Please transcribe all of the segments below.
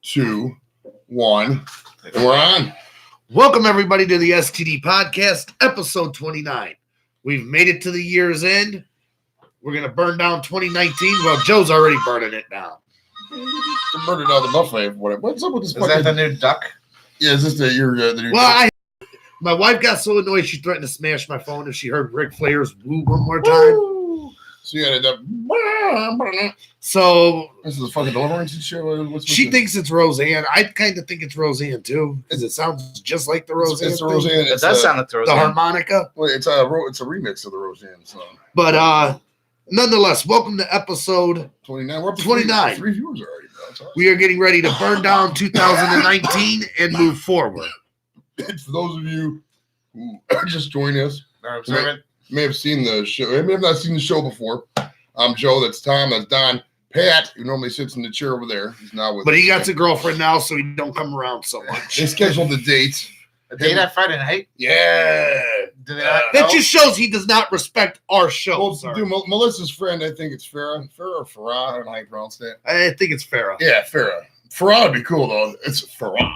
2, 1, and we're on. Welcome, everybody, to the STD podcast, episode 29. We've made it to the year's end. We're going to burn down 2019. Well, Joe's already burning it down. Burning down the buffet. What's up with this? Is that the new duck? Yeah, is this the new Well, my wife got so annoyed she threatened to smash my phone if she heard Ric Flair's woo one more time. Woo! So you ended up. So this is a fucking Deliverance show. She thinks it's Roseanne. I kind of think it's Roseanne too, because it sounds just like the Roseanne. It's Roseanne. It does sound like the Roseanne. The harmonica. Well, it's a remix of the Roseanne song. But nonetheless, welcome to episode 29. We're up to 29. Three viewers already. Awesome. We are getting ready to burn down 2019 and move forward. For those of you who just joined us, may have seen the show. May have not seen the show before. I'm Joe. That's Tom. That's Don. Pat, who normally sits in the chair over there, he's not with us. But he got a girlfriend now, so he don't come around so much. They scheduled the date. A date on Friday night? Yeah. Do they not that know? just shows he does not respect our show. Well, dude, Melissa's friend, I think it's Farrah. Farrah or Farrah? I don't know how you pronounce that. I think it's Farrah. Yeah, Farrah. Farrah would be cool, though. It's Farrah.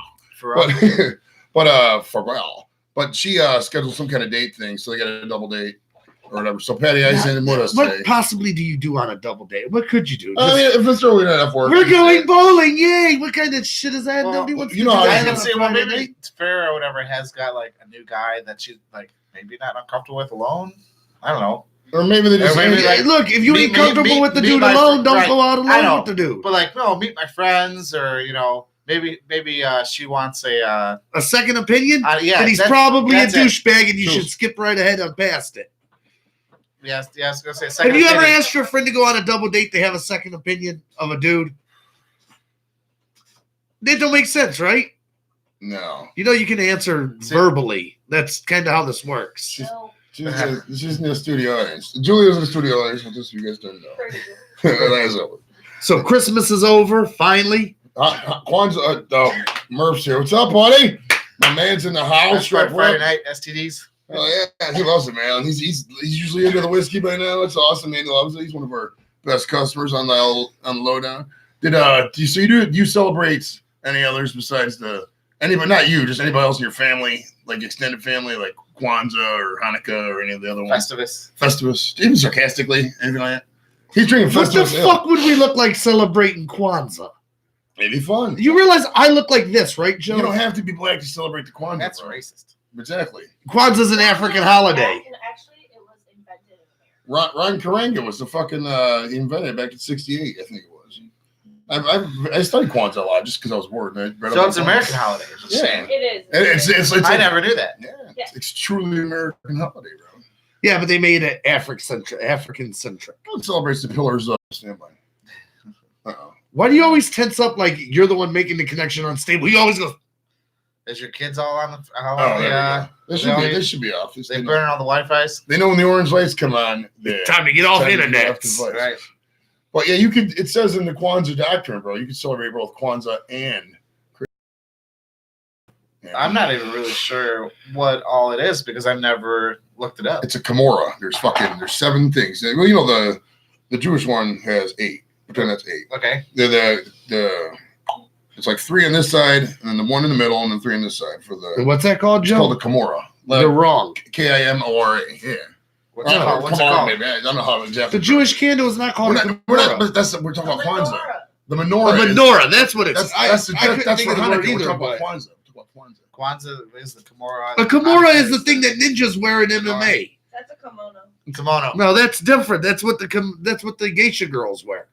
But Farrah. But she scheduled some kind of date thing, so they got a double date or whatever. So Patty Eisen with us What today. possibly do you do on a double date? What could you do? I mean, if it's early enough work. We're going bowling, yay! What kind of shit is that? Well, Nobody wants you to know do how that I on can a see, well, Friday maybe night. Farrah or whatever has got like a new guy that she's like maybe not uncomfortable with alone. I don't know. Or maybe they just. Or maybe Hey, look, if you ain't comfortable with the meet dude my alone, don't right. go out I alone know. with the dude. But like, no, meet my friends, or maybe she wants a A second opinion? yeah. Then he's probably a that's it. douchebag, and you True. should skip right ahead and past it. Yeah, I was gonna say second. Have you ever opinion. asked your friend to go on a double date to have a second opinion of a dude? That don't make sense, right? No. You know, you can answer verbally. That's kind of how this works. She's in the studio audience. Julia's in the studio audience with this. You guys don't know. That is over. So Christmas is over, finally. Kwanzaa, Murph's here. What's up, buddy? My man's in the house. That's right, Friday night STDs. Oh yeah, he loves it, man. He's usually into the whiskey by now. It's awesome, man. He loves it. He's one of our best customers on the lowdown. Do you celebrate any others besides anybody? Not you, just anybody else in your family, like extended family, like Kwanzaa or Hanukkah or any of the other ones? Festivus. Even sarcastically, anything like that. He's drinking What the Festivus. fuck would we look like celebrating Kwanzaa? Maybe fun. You realize I look like this, right, Joe? You don't have to be black to celebrate the Kwanzaa. That's bro. racist. Exactly. Kwanzaa's an African holiday. Actually, it was invented in America. Ron Karenga was the fucking he invented it back in '68, I think it was. I studied Kwanzaa a lot just because I was bored. And I read So up it's on an American holiday. Yeah. Just saying. It is. It's I never knew that. Yeah, it's truly an American holiday, bro. Yeah, but they made it African-centric. It celebrates the pillars of standby. Uh-oh. Why do you always tense up like you're the one making the connection unstable? You always go, Is your kids all on the? Oh, there we go. They should be off. They burn all the Wi-Fi's. They know when the orange lights come on. time to get off time to get internet. off the device. Right. But yeah, you could. It says in the Kwanzaa doctrine, bro, you could celebrate both Kwanzaa and Christmas. I'm not even really sure what all it is because I've never looked it up. It's a Kimura. There's 7 things. Well, you know the Jewish one has 8. Pretend that's 8. Okay. It's like 3 on this side, and then the 1 in the middle, and then 3 on this side for the. What's that called, It's Joe? called a Kimura. You're wrong. Kimora. Yeah. What's it called? What's it called? Maybe. I don't know how exactly. The Jewish candle is not called a menorah. We're talking about Kwanzaa. The A menorah. menorah, that's what it's. That's I couldn't think for of the word Hanukkah. We're either. talking But about Kwanzaa. Kwanzaa is the Kimura. a kimura is the thing that ninjas wear in MMA. That's a kimono. Kimono. No, that's different. That's what the geisha girls wear.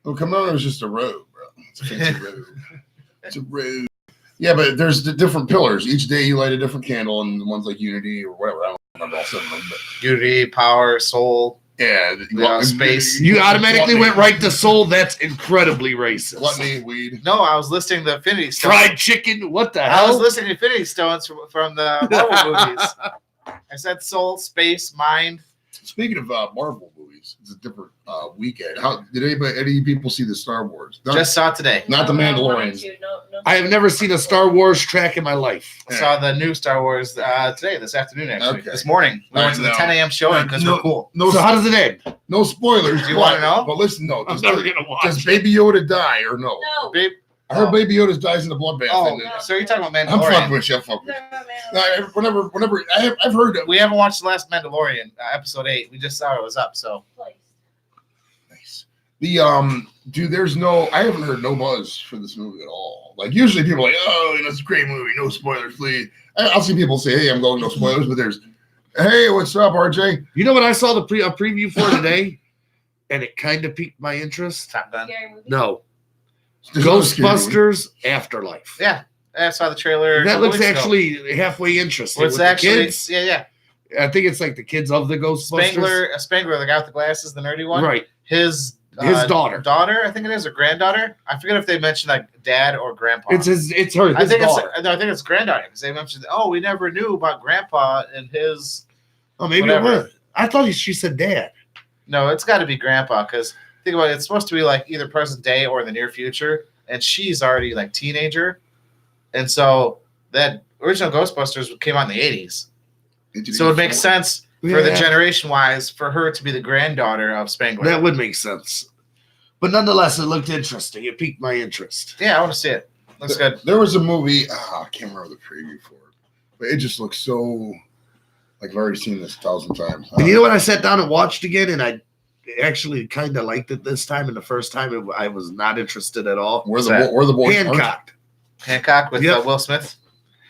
Well, kimono is just a robe, bro. It's a fancy robe. It's a robe. Yeah, but there's the different pillars. Each day you light a different candle, and the ones like unity or whatever. I don't remember all 7 of them, but Unity, power, soul. yeah, space. You automatically Gluttony. went right to soul. That's incredibly racist. Gluttony, weed. No, I was listing the Infinity Stones. Fried chicken. What the I was hell? listening to Infinity Stones from the Marvel movies. I said soul, space, mind. Speaking of Marvel movies, it's a different weekend. How did any people see the Star Wars? Just saw it today. Not the No, I Mandalorian. wanted to. No. I have never seen a Star Wars track in my life. I saw the new Star Wars today, this afternoon, actually. Okay. This morning. We went to the No. 10 a.m. showing because we're cool. No, So how does it end? no spoilers. Do you wanna know? But listen, no. I'm Does, never gonna watch. does Baby Yoda die or no? No. Babe, I heard Baby Yoda dies in the bloodbath. Oh, and so you're talking about I'm fucking Mandalorian? with you. I'm fucking with you. Whenever I've heard it. We haven't watched the last Mandalorian, episode 8. We just saw it was up. So Nice. The dude, I haven't heard no buzz for this movie at all. Like usually people are like, oh, it's a great movie, no spoilers, please. I'll see people say, hey, I'm going no spoilers, but there's, hey, what's up, RJ? You know what I saw a preview for today, and it kind of piqued my interest. Top Gun. No, There's no scary movie. Ghostbusters Afterlife. Yeah, I saw the trailer. That a looks couple weeks ago. actually halfway interesting. Well, it's with the actually, kids. yeah. I think it's like the kids of the Ghostbusters. Spangler, the guy with the glasses, the nerdy one. Right. His daughter, I think it is, or granddaughter. I forget if they mentioned like dad or grandpa. It's her. I think daughter. I think it's granddaughter because they mentioned, oh, we never knew about grandpa and his. Oh, maybe whatever. it was. I thought she said dad. No, it's got to be grandpa because think about it. It's supposed to be like either present day or the near future, and she's already like teenager, and so that original Ghostbusters came out in the 80s. So it makes sense for the generation wise for her to be the granddaughter of Spangler. That would make sense. But nonetheless, it looked interesting. It piqued my interest. Yeah, I want to see it. Looks good. There was a movie, I can't remember the preview for it, but it just looks so like I've already seen this 1,000 times. And you know what? I sat down and watched again, and I actually kind of liked it this time. And the first time, I was not interested at all. Where the boys Hancock with Will Smith.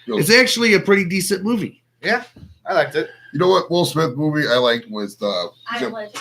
It's actually a pretty decent movie. Yeah, I liked it. You know what Will Smith movie I liked was I'm Legend.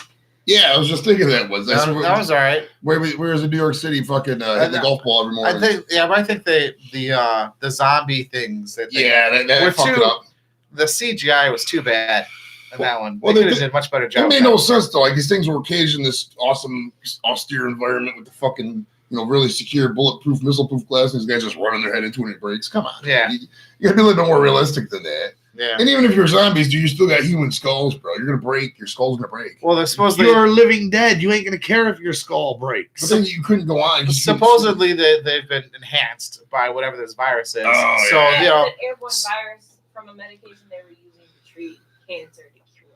yeah, I was just thinking that was That was all right. where was in New York City fucking hitting the golf ball every morning. I think the zombie things that that fucked it up. The CGI was too bad in that one. Well, they they could have did a much better job. It made no sense though. Like these things were caged in this awesome, austere environment with the fucking really secure, bulletproof, missile-proof glass. And these guys just running their head into it and it breaks. Come on, Yeah. You gotta be a little bit more realistic than that. Yeah. And even if you're zombies, dude, you still got human skulls, bro. You're gonna break. Your skull's gonna break. Well, they're supposedly You're living dead. You ain't gonna care if your skull breaks. But then you couldn't go on. supposedly they've been enhanced by whatever this virus is. Oh, so yeah. you know, An airborne virus from a medication they were using to treat cancer to cure.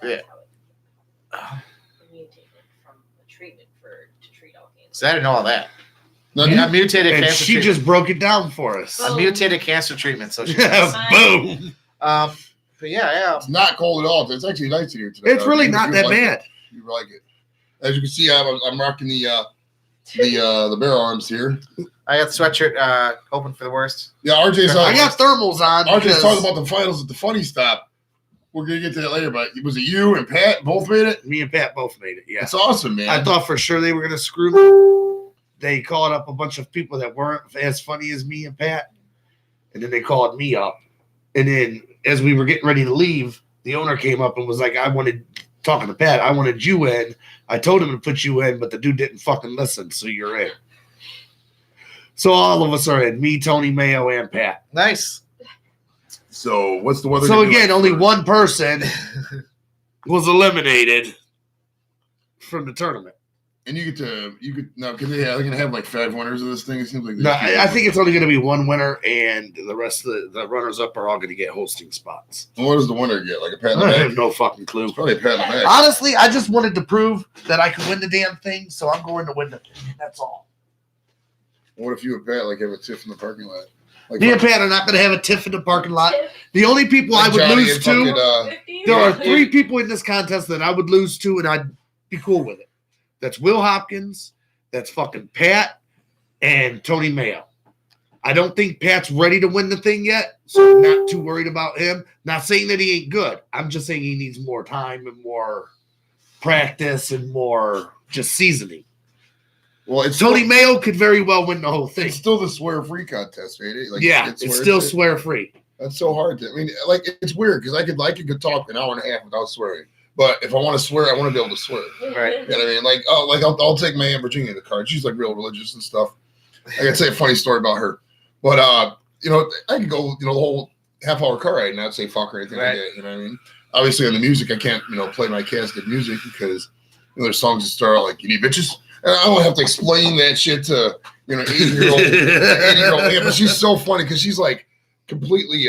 That's how it mutated from a treatment to treat all cancer. so I didn't know all that. Now, A mutated And cancer. she treatment. just broke it down for us. A mutated cancer treatment. So she Boom. but yeah. it's not cold at all. It's actually nice here today. It's really not that bad. You like it. As you can see, I'm rocking the barrel arms here. I got the sweatshirt open for the worst. Yeah, RJ's I got thermals on. RJ's because- talking about the finals at the funny stop. We're gonna get to that later, but was it you and Pat both made it? Me and Pat both made it. Yeah. It's awesome, man. I thought for sure they were gonna screw me. They called up a bunch of people that weren't as funny as me and Pat, and then they called me up. And then as we were getting ready to leave, the owner came up and was like, I wanted you in. I told him to put you in, but the dude didn't fucking listen, so you're in. So all of us are in. Me, Tony Mayo, and Pat. Nice. So what's the weather? So gonna be again, like only for- one person was eliminated from the tournament. And you could now because they're gonna have like 5 winners of this thing. It seems like No, I think it's only going to be one winner, and the rest of the runners up are all going to get hosting spots. What does the winner get? Like a pat in the I back? have no fucking clue. It's probably a pat in the back. Honestly, I just wanted to prove that I could win the damn thing, so I'm going to win the thing. That's all. What if you and Pat like have a tiff in the parking lot? Like Me and Pat are not going to have a tiff in the parking lot. The only people like I would Johnny lose and to, fucking, there are 3 people in this contest that I would lose to, and I'd be cool with it. That's Will Hopkins, that's fucking Pat, and Tony Mayo. I don't think Pat's ready to win the thing yet, so I'm not too worried about him. Not saying that he ain't good. I'm just saying he needs more time and more practice and more just seasoning. well, it's Tony Mayo could very well win the whole thing. It's still the swear-free contest, right? Like, Yeah, you can it's swear still shit. swear-free. That's so hard to. I mean, like it's weird because I could talk an hour and a half without swearing, but if I want to swear, I want to be able to swear. Right. You know what I mean? Like, I'll take my Aunt Virginia to the card. She's like real religious and stuff. I gotta say a funny story about her, but I could go the whole half-hour car ride and not say fuck or anything like that. You know what I mean? Obviously, on the music, I can't play my casket music because there's songs that start out like "You need bitches," and I don't have to explain that shit to 80-year-old. Yeah, but she's so funny because she's like completely,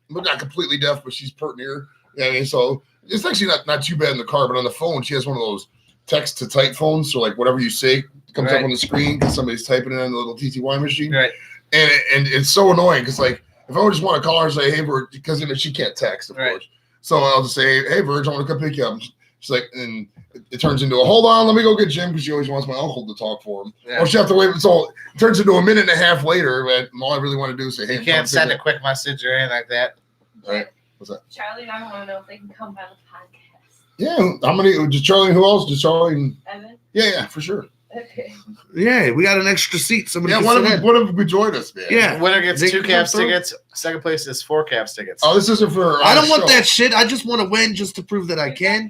not completely deaf, but she's pert in ear. Yeah, I mean, so it's actually not too bad in the car, but on the phone, she has one of those text to type phones. So like whatever you say comes Right. up on the screen because somebody's typing it on the little TTY machine. Right. And it's so annoying because like if I just want to call her and say, hey, Virg, because she can't text, of Right. course. So I'll just say, hey, Virg, I want to come pick you up. She's like, and it turns into a hold on, let me go get Jim because she always wants my uncle to talk for him. Yeah. Or she have to wait. So it turns into a minute and a half later. And all I really want to do is say, hey, You I'm can't coming to send pick a quick message or anything like that. you up. All right. What's that? Charlie and I want to know if they can come by the podcast. Yeah. How many? Just Charlie and who else? Just Charlie and Evan? yeah, for sure. Okay. Yeah, we got an extra seat. Somebody Yeah, can sit in. what if we joined us, man? Yeah. Winner gets They 2 can Caps come through. tickets. Second place is 4 Caps tickets. Oh, this isn't for. I our don't want show. that shit. I just want to win just to prove that I can.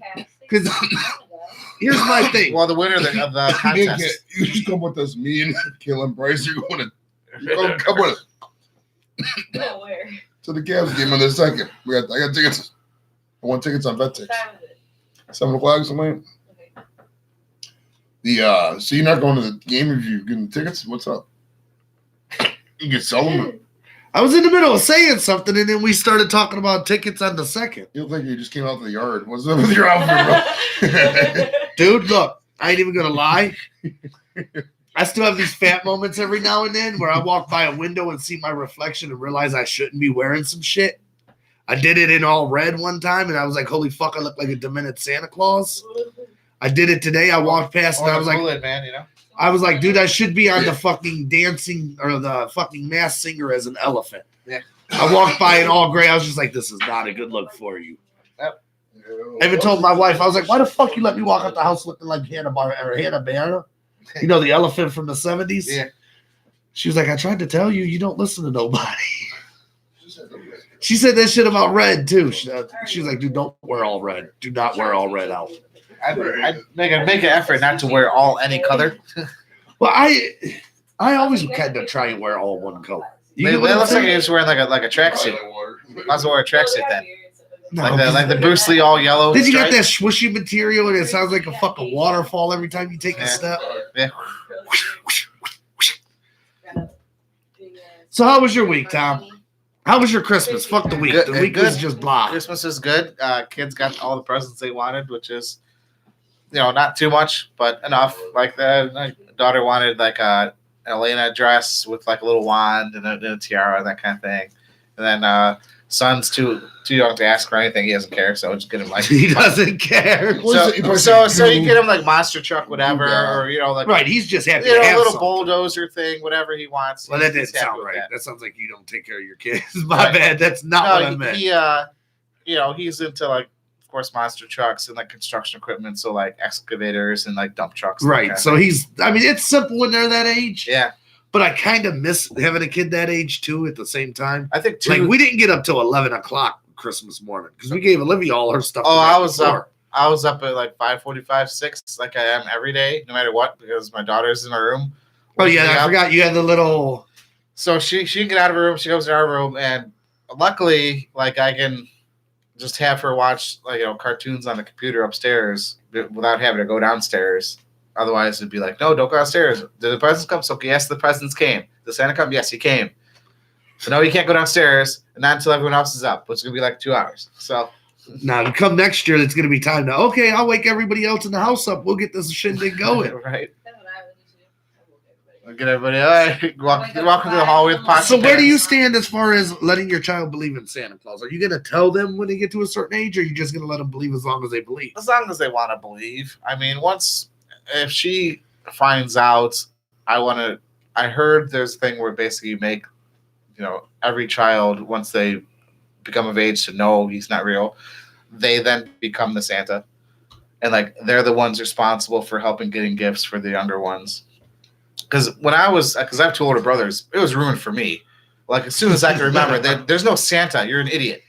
'Cause here's my thing. Well, the winner of the You contest. just come with us. Me and Kill and Bryce. You're going to come with us Go where? to the Cavs game in the second. I got tickets. I want tickets on vet What tickets. time is it? 7 o'clock something. Okay. So you're not going to the game if you're getting tickets? What's up? You can sell them. I was in the middle of saying something, and then we started talking about tickets on the second. You look like you just came out of the yard. What's up with your outfit, bro? Dude, look, I ain't even gonna lie. I still have these fat moments every now and then where I walk by a window and see my reflection and realize I shouldn't be wearing some shit. I did it in all red one time, and I was like, holy fuck, I look like a demented Santa Claus. I did it today. I walked past and I was like, man, you know? dude, I should be on the fucking dancing or the fucking Masked Singer as an elephant. Yeah. I walked by in all gray. I was just like, this is not a good look for you. I even told my wife, I was like, why the fuck you let me walk out the house looking like Hanna-Barbera? You know, the elephant from the 70s? Yeah. She was like, I tried to tell you, you don't listen to nobody. She said that shit about red, too. She was like, dude, don't wear all red. Do not wear all red out. I'd make an effort not to wear any color. Well, I always kind of try and wear all one color. You It get what I'm looks like saying? you're just wearing like a tracksuit. Might as well wear a tracksuit then. No, Like the Bruce Lee all yellow. then you got stripe. that swishy material, and it sounds like a fucking waterfall every time you take a Yeah. step. Yeah. So how was your week, Tom? How was your Christmas? Fuck the week. Good- The week good. was just blah. Christmas is good. Kids got all the presents they wanted, which is, not too much, but enough. Like my daughter wanted like an Elena dress with like a little wand and a tiara, that kind of thing. And then son's too young to ask for anything. He doesn't care, so just get him like He doesn't care. What is it? So you get him like monster truck, whatever, or like Right, he's just happy a to have little something. bulldozer thing, whatever he wants. Well, that He's didn't happy sound with right. that. That sounds like you don't take care of your kids. My Right. bad. That's not what I No, meant. he's into like, of course, monster trucks and like construction equipment, so like excavators and like dump trucks. and that kind Right. of So thing. it's simple when they're that age. Yeah, But I kind of miss having a kid that age too at the same time. I think Like we didn't get up till 11 o'clock Christmas morning because we gave Olivia all her stuff. Oh, the night I was before. I was up at like 5:45, 6, like I am every day, no matter what, because my daughter's in her room. Oh waking me yeah, I up. forgot you had the little. So she can get out of her room. She goes to our room, and luckily, like I can just have her watch like cartoons on the computer upstairs without having to go downstairs. Otherwise, it'd be like, no, don't go downstairs. Did the presents come? So yes, the presents came. Did Santa come? Yes, he came. So no, you can't go downstairs, and not until everyone else is up, which is gonna be like 2 hours. So Now, come next year, it's going to be time to. Okay, I'll wake everybody else in the house up. We'll get this shindig going. right, That's what I would do. I woke everybody. I'll get everybody. All right, walk into the hallway with pots. So and where do pans. you stand as far as letting your child believe in Santa Claus? Are you going to tell them when they get to a certain age, or are you just going to let them believe as long as they believe? As long as they want to believe. I mean, if she finds out, I heard there's a thing where basically you make, every child, once they become of age to know he's not real, they then become the Santa. And like, they're the ones responsible for helping getting gifts for the younger ones. Because because I have 2 older brothers, it was ruined for me. Like, as soon as I can remember, there's no Santa. You're an idiot,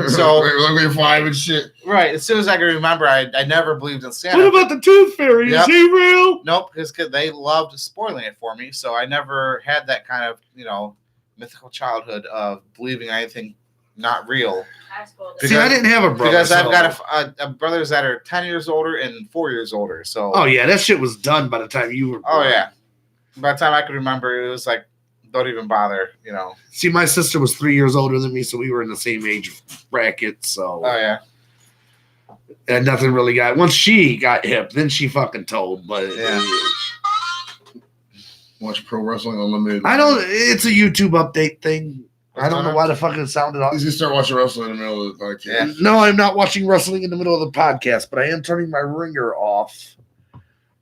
So, like you're 5 and shit. right. As soon as I can remember, I never believed in Santa. What about the Tooth Fairy? Yep. Is he real? Nope, because they loved spoiling it for me. So I never had that kind of, mythical childhood of believing anything not real. I spoiled it. Because- See, I didn't have a brother. Because I've so- got a brothers that are 10 years older and 4 years older. So, Oh, yeah, that shit was done by the time you were. Oh, born. yeah. By the time I could remember, it was like, don't even bother, See, my sister was 3 years older than me, so we were in the same age bracket. So Oh, yeah. And nothing really got. Once she got hip, then she fucking told. But Yeah. Watch Pro Wrestling Unlimited. I don't. It's a YouTube update thing. I don't know on? why the fuck it sounded off. He's gonna start watching wrestling in the middle of the podcast. Yeah. No, I'm not watching wrestling in the middle of the podcast, but I am turning my ringer off.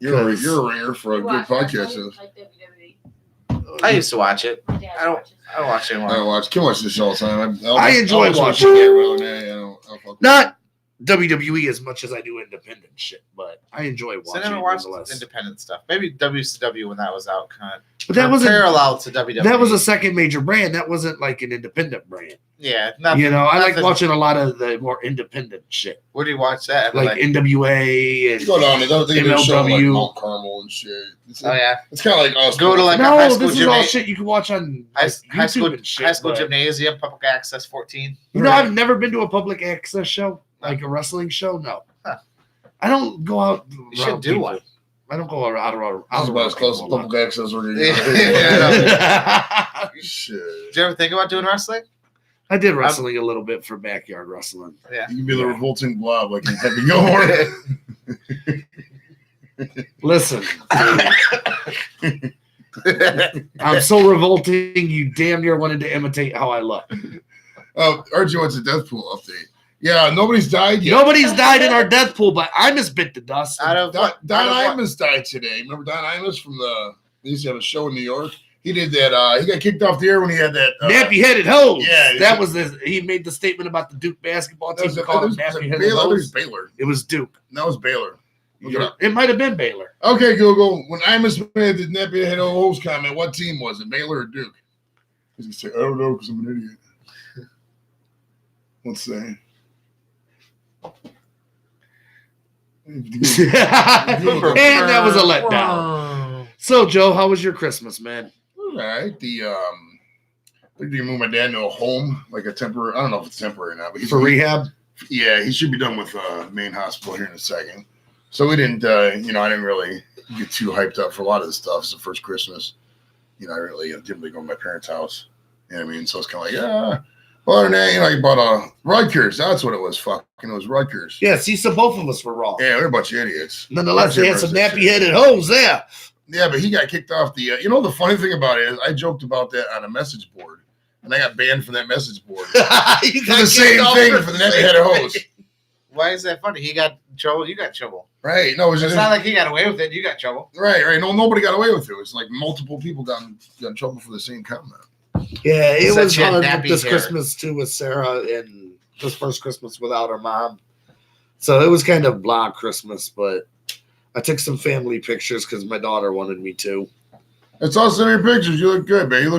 You're a ringer for a You good watch podcast. wrestling, like WWE. I used to watch it. My dad I don't- watches I don't watch it I anymore. don't watch. Can watch this show all the time. I enjoy watch watching it. it. I don't fuck Not WWE as much as I do independent shit, but I enjoy So watching I never it watched nonetheless. independent stuff. Maybe WCW when that was out, kind of. But that wasn't parallel to WWE. that was a second major brand. That wasn't like an independent brand. yeah. Nothing, You know, I like nothing- watching a lot of the more independent shit, Where do you watch that? like NWA and Go down. They don't think they're showing like MLW. Mount Carmel and shit. It's, oh yeah, it's kind of like us. Go to, like, a no, high school this is all gymna- shit you can watch on high, like, high YouTube school and shit. high school but- gymnasium, public access 14. You know, I've never been to a public access show, like a wrestling show. No, Huh. I don't go out. You should around do people. one. I don't go around. This is about as close to public access we're gonna Yeah. get. Shit. Did you ever think about doing wrestling? I did wrestling a little bit for backyard wrestling. Yeah. You can be the revolting blob like in Happy Gilmore. Listen, I'm so revolting. You damn near wanted to imitate how I look. Archie wants a death pool update. Yeah, nobody's died yet. Nobody's died in our death pool, but I just bit the dust. Out of Don what? Out of what? Imus died today. Remember Don Imus from they used to have a show in New York? He did that. He got kicked off the air when he had that. Nappy-headed hose. Yeah, that was this. He made the statement about the Duke basketball team. Called him nappy-headed hose. Baylor. It was Duke. That was Baylor. Look it up. It might have been Baylor. Okay, Google. When Imus made the nappy head hose comment, what team was it? Baylor or Duke? He's gonna say, I don't know because I'm an idiot. Let's say. And that was a letdown. So, Joe, how was your Christmas, man? All right. They're gonna move my dad to a home, like a temporary. I don't know if it's temporary or not, but he's For rehab? Yeah, he should be done with main hospital here in a second. So we didn't, I didn't really get too hyped up for a lot of this stuff. It's the first Christmas. I really didn't really go to my parents' house. You know what I mean? So it's kind of like, well, other than that, I bought a Rutgers. That's what it was. Fucking, it was Rutgers. Yeah, see, so both of us were wrong. Yeah, we're a bunch of idiots. Nonetheless, they had some nappy-headed hoes there. Yeah, but he got kicked off the. The funny thing about it is, I joked about that on a message board, and I got banned from that message board for the same thing for the nappy-headed hose. Why is that funny? He got trouble. You got trouble. Right? No, It's not like he got away with it. You got trouble. right. No, nobody got away with it. It's like multiple people got in trouble for the same comment. Yeah, it Said was she had hard nappy this hair. Christmas, too, with Sarah, and this first Christmas without her mom. So it was kind of blah Christmas, but I took some family pictures because my daughter wanted me to. It's also in your pictures. You look good, man. You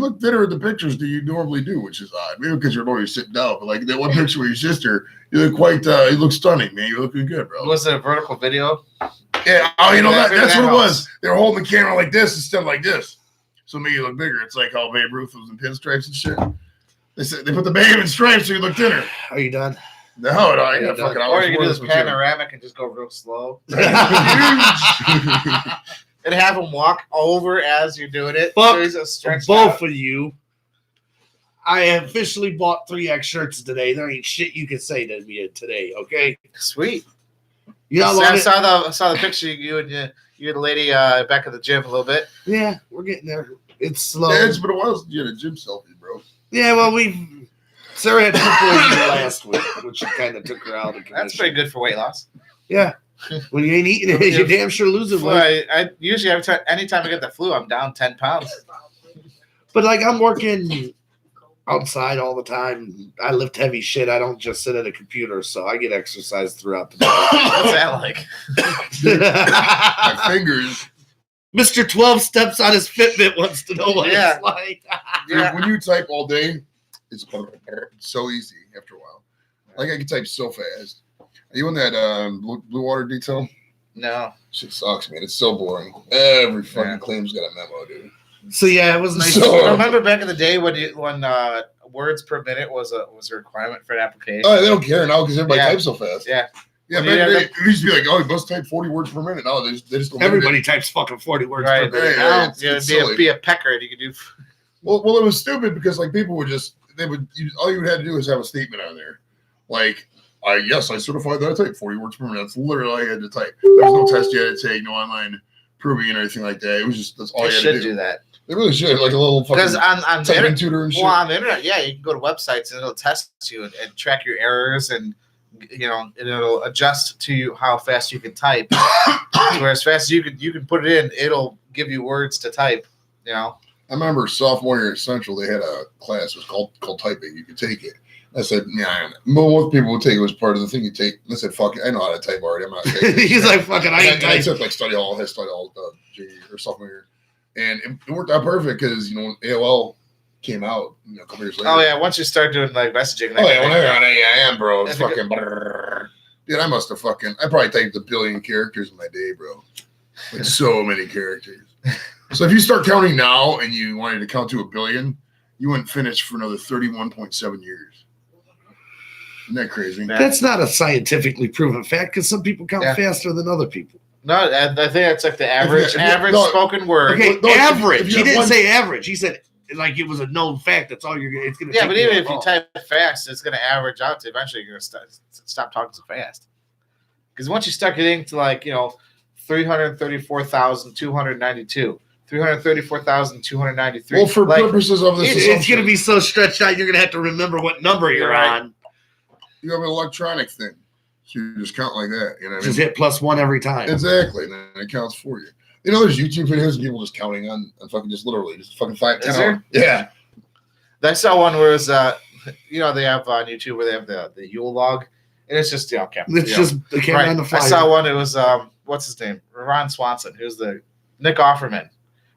look thinner in the pictures than you normally do, which is odd. Maybe because you're always sitting down. But like that one picture with your sister, you look quite. You look stunning, man. You're looking good, bro. Was it a vertical video? Yeah. Oh, that's That what it helps. was. They were holding the camera like this instead of like this, so it made you look bigger. It's like how Babe Ruth was in pinstripes and shit. They said they put the Babe in stripes so you look thinner. Are you done? No, I got fucking. Or you can do hours this worth of panoramic and just go real slow. shit. And have him walk over as you're doing it. Fuck so he's a stretched Both out. of you. I officially bought 3X shirts today. There ain't shit you can say to me today, okay? Sweet. You know, I saw the picture of you and the lady back at the gym a little bit. yeah, we're getting there. It's slow. Yeah, it's been a while since you had a gym selfie, bro. Yeah, well, Sarah had triple last week, which kind of took her out of commission. That's pretty good for weight loss. Yeah. When you ain't eating it, you're damn sure losing Well, weight. I usually anytime I get the flu, I'm down 10 pounds. But like I'm working outside all the time. I lift heavy shit. I don't just sit at a computer, so I get exercise throughout the day. What's that like? My fingers. Mr. 12 steps on his Fitbit wants to know what Yeah. it's like. Dude, Yeah. when you type all day, it's so easy after a while. Like I can type so fast. Are you in that blue water detail? No. Shit sucks, man. It's so boring. Every fucking Yeah. claim's got a memo, dude. So yeah, it was nice. So- Remember back in the day when words per minute was a requirement for an application? Oh, they don't care now because everybody Yeah. types so fast. Yeah. Yeah, When back you then, had it used to be like, oh, you must type 40 words per minute. No, they just don't. Everybody types fucking 40 words Right. per minute Yeah, now. it's Yeah, silly. be a pecker and you could do. Well, it was stupid because like people would all you would have to do is have a statement on there, like I certified that I typed 40 words per minute. That's literally all I had to type. There was no test you had to take, no online proving and anything like that. It was just that's all They you had to should do that. They really should, like a little Because fucking on the typing internet, tutor and shit. well, on the internet, yeah, you can go to websites and it'll test you and track your errors and and it'll adjust to you how fast you can type. Where as fast as you can put it in, it'll give you words to type. I remember sophomore year at Central, they had a class. It was called typing. You could take it. I said, yeah. Most people would take it as part of the thing you take. I said, fuck it, I know how to type already. I'm not taking it. He's like, fucking, I took like study hall junior or sophomore year. And it worked out perfect because, AOL came out a couple years later. Oh, yeah. Once you start doing like messaging. Oh, yeah. When I got on AIM, bro, it's fucking. Dude, I must have I probably typed 1 billion characters in my day, bro. Like so many characters. So if you start counting now and you wanted to count to 1 billion, you wouldn't finish for another 31.7 years. Isn't that crazy? That's not a scientifically proven fact because some people count faster than other people. No, I think that's like the average spoken word. Okay, average. He didn't say average. He said like it was a known fact. That's all you're gonna. It's gonna. Yeah, but even if you type fast, it's gonna average out to eventually you're gonna stop talking so fast. Because once you start getting to 334,292, 334,293. Well, for purposes of this, it's gonna be so stretched out. You're gonna have to remember what number you're on. You have an electronic thing. So you just count like that, Just hit +1 every time. Exactly, and then it counts for you. There's YouTube videos of people just counting on fucking just literally just fucking 5, 10 hours. Yeah. I saw one where it's they have on YouTube where they have the Yule log, and it's just it's just the camera on the fire. I saw one. It was what's his name? Ron Swanson. Who's the Nick Offerman,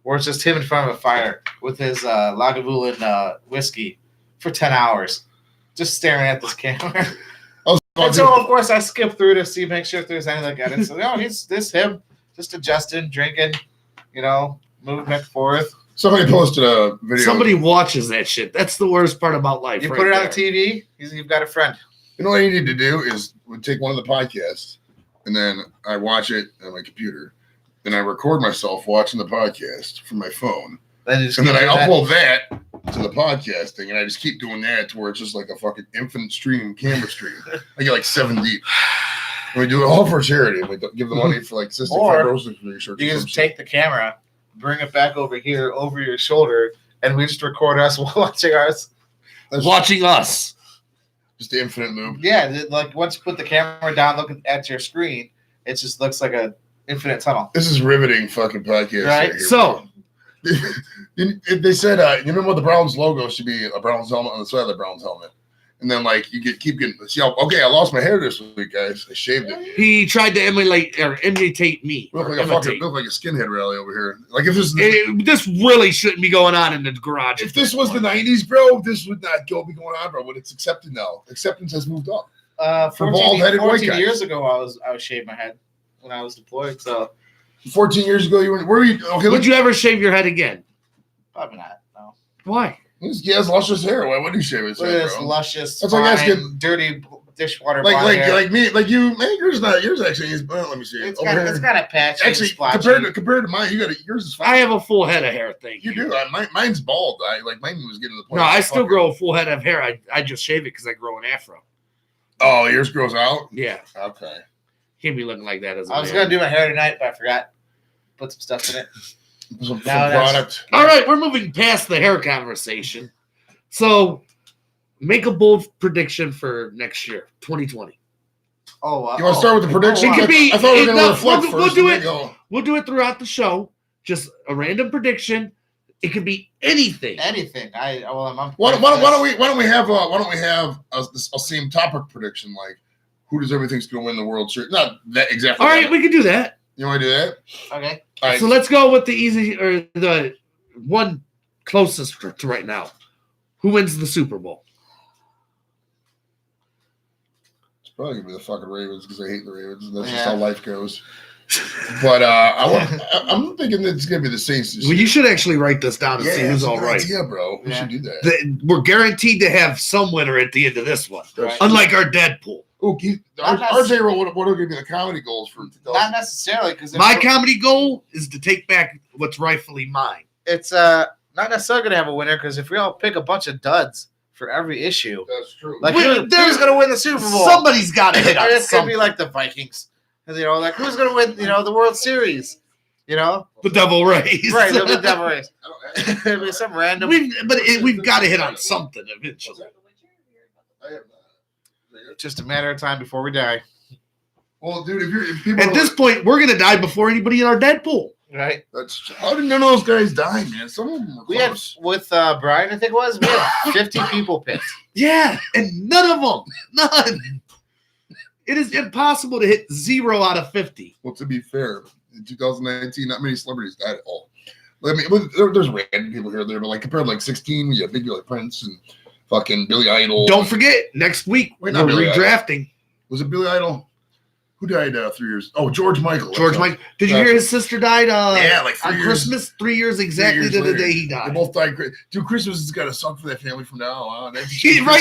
where it's just him in front of a fire with his Lagavulin whiskey for 10 hours, just staring at this camera. And so, of course, I skip through to make sure if there's anything like that. So, he's him, just adjusting, drinking, moving back and forth. Somebody posted a video. Somebody watches that shit. That's the worst part about life. You put it on the TV, you've got a friend. What you need to do is take one of the podcasts, and then I watch it on my computer. Then I record myself watching the podcast from my phone. And then I upload that to the podcast thing, and I just keep doing that to where it's just like a fucking infinite camera stream. I get like 7 deep. And we do it all for charity. We give the money for like cystic fibrosis research. You just take the camera, bring it back over here, over your shoulder, and we just record us watching ours. Watching us. Just the infinite loop. Yeah, like once you put the camera down, looking at your screen, it just looks like an infinite tunnel. This is riveting fucking podcast. Right? Here, so... They said, you remember the Browns logo should be a Browns helmet on the side of the Browns helmet. And then, you keep getting, okay, I lost my hair this week, guys. I shaved it. He tried to imitate me. Look like a skinhead rally over here. Like, if this really shouldn't be going on in the garage. If this was the 90s, bro, this would not be going on, bro. But it's accepted now. Acceptance has moved up. For bald-headed white guys. 14 years ago, I was shaved my head when I was deployed, so... 14 years ago, where were you? Okay, would you ever shave your head again? Probably not. No. Why? He has luscious hair. Why wouldn't he shave his head, bro? Luscious, that's fine, dirty dishwater. Like me, like you. Man, yours actually is. Well, let me see. It's kind of patchy. Actually, compared to mine, yours is fine. I have a full head of hair. Thank you. You do. Mine's bald. Mine was getting to the point. No, I still grow a full head of hair. I just shave it because I grow an afro. Oh, yours grows out. Yeah. Okay. Can't be looking like that as a I was gonna do my hair tonight, but I forgot. Put some stuff in it. Some product. All right, we're moving past the hair conversation. So, make a bold prediction for next year, 2020. Oh, you want to start with the prediction? It could be. I thought we were going to reflect first. We'll do it. We'll do it throughout the show. Just a random prediction. It could be anything. Anything. Why don't we have a same topic prediction, like who does everything's going to win the World Series? Not that exactly. All right, we can do that. You want to do that? Okay. All right. So let's go with the easy or the one closest to right now. Who wins the Super Bowl? It's probably gonna be the fucking Ravens because I hate the Ravens. That's just how life goes. But I'm thinking that it's gonna be the Saints. Well, you should actually write this down and see who's all right. Yeah, bro. We should do that. We're guaranteed to have some winner at the end of this one, right. Unlike our Deadpool. RJ wrote what are going to be the comedy goals for 2000? Not necessarily, because my comedy goal is to take back what's rightfully mine. It's not necessarily going to have a winner because if we all pick a bunch of duds for every issue. That's true. Like, Wait, who's going to win the Super Bowl? Somebody's got to hit on It's going to be something. like the Vikings. And, like, who's going to win, the World Series? The Devil Rays. Right, it'll be Devil Rays. I don't- It'll be some random. We've got to hit on something eventually. I have not. Just a matter of time before we die. Well, dude, if people At this point, we're going to die before anybody in our Deadpool. Right. how did none of those guys die, man? Some of them were We had, close. with Brian, I think it was, we had 50 people picked. Yeah, and none of them. None. It is impossible to hit 0 out of 50. Well, to be fair, in 2019, not many celebrities died at all. I mean, there's random people here and there, but like compared to like 16, you have big people like Prince and fucking Billy Idol. Don't forget, next week, Wait, we're not Billy Idol. redrafting. Was it Billy Idol? Who died 3 years? Oh, George Michael. George Michael. Did you hear his sister died Yeah, like 3 on years. Christmas? 3 years exactly to the day he They died. both died. Dude, Christmas has got to suck for that family from now on. Right?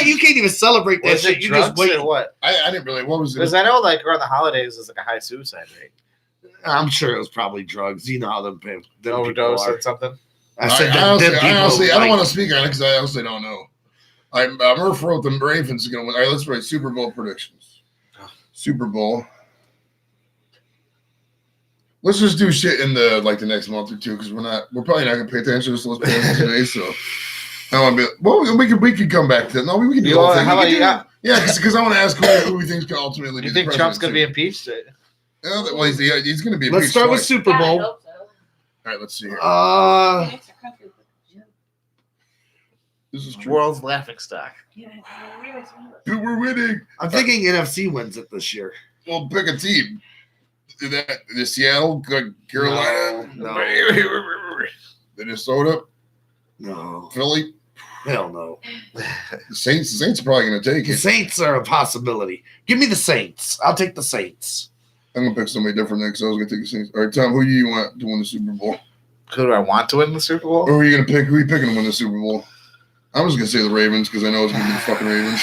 You can't even celebrate that Was shit. it You just drugs wait. or what? I didn't really. What was it? Because I know, like, around the holidays, there's like a high suicide rate. I'm sure it was probably drugs. You know how them people Overdose are. or something. I said I honestly, I don't like, want to speak on it because I honestly don't know. Murph wrote the Ravens are going to win. All right, let's write Super Bowl predictions. Super Bowl. Let's just do shit in the next month or two because we're probably not gonna pay attention to this list today. So I want to be well. We could come back to that. No, we can do the whole thing. How about you? Yeah, because I want to ask who we think can ultimately be You the think Trump's going to be president, impeached? too. Well, he's going to be. let's impeached start with twice. Super Yeah, I Bowl. hope so. All right, let's see here. This is true. World's laughing stock. Yeah, what do you guys want? Dude, we're winning. I'm thinking NFC wins it this year. Well, pick a team. The Seattle, Carolina, No. Minnesota, No. Philly, Hell no. the Saints. The Saints are probably going to take The it. Saints are a possibility. Give me the Saints. I'll take the Saints. I'm going to pick somebody different next. I was going to take the Saints. All right, Tom, who do you want to win the Super Bowl? Who do I want to win the Super Bowl? Or who are you going to pick? Who are you picking to win the Super Bowl? I'm just going to say the Ravens because I know it's going to be the fucking Ravens.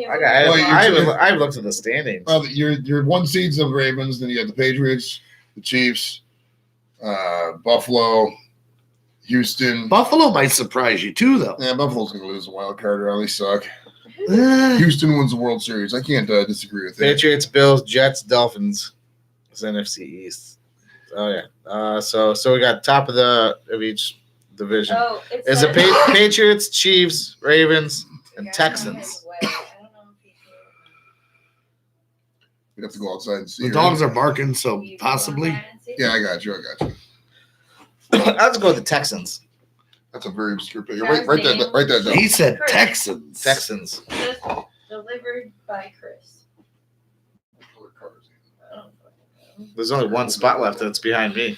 I've looked at the standings. Well, your one seeds of Ravens, then you got the Patriots, the Chiefs, Buffalo, Houston. Buffalo might surprise you too, though. Yeah, Buffalo's going to lose a wild card, or at least suck. Houston wins the World Series. I can't disagree with that. Patriots, Bills, Jets, Dolphins. It's NFC East. Oh yeah. So we got top of each division. Oh, it's Is it Patriots, Chiefs, Ravens, and Texans? We'd have to go outside and see. The right? dogs are barking, so possibly. Yeah, I got you. Let's go with the Texans. That's a very obscure pick. Write that down. He said Chris. Texans. Texans. Just delivered by Chris. I don't fucking know. There's only one spot left that's behind me.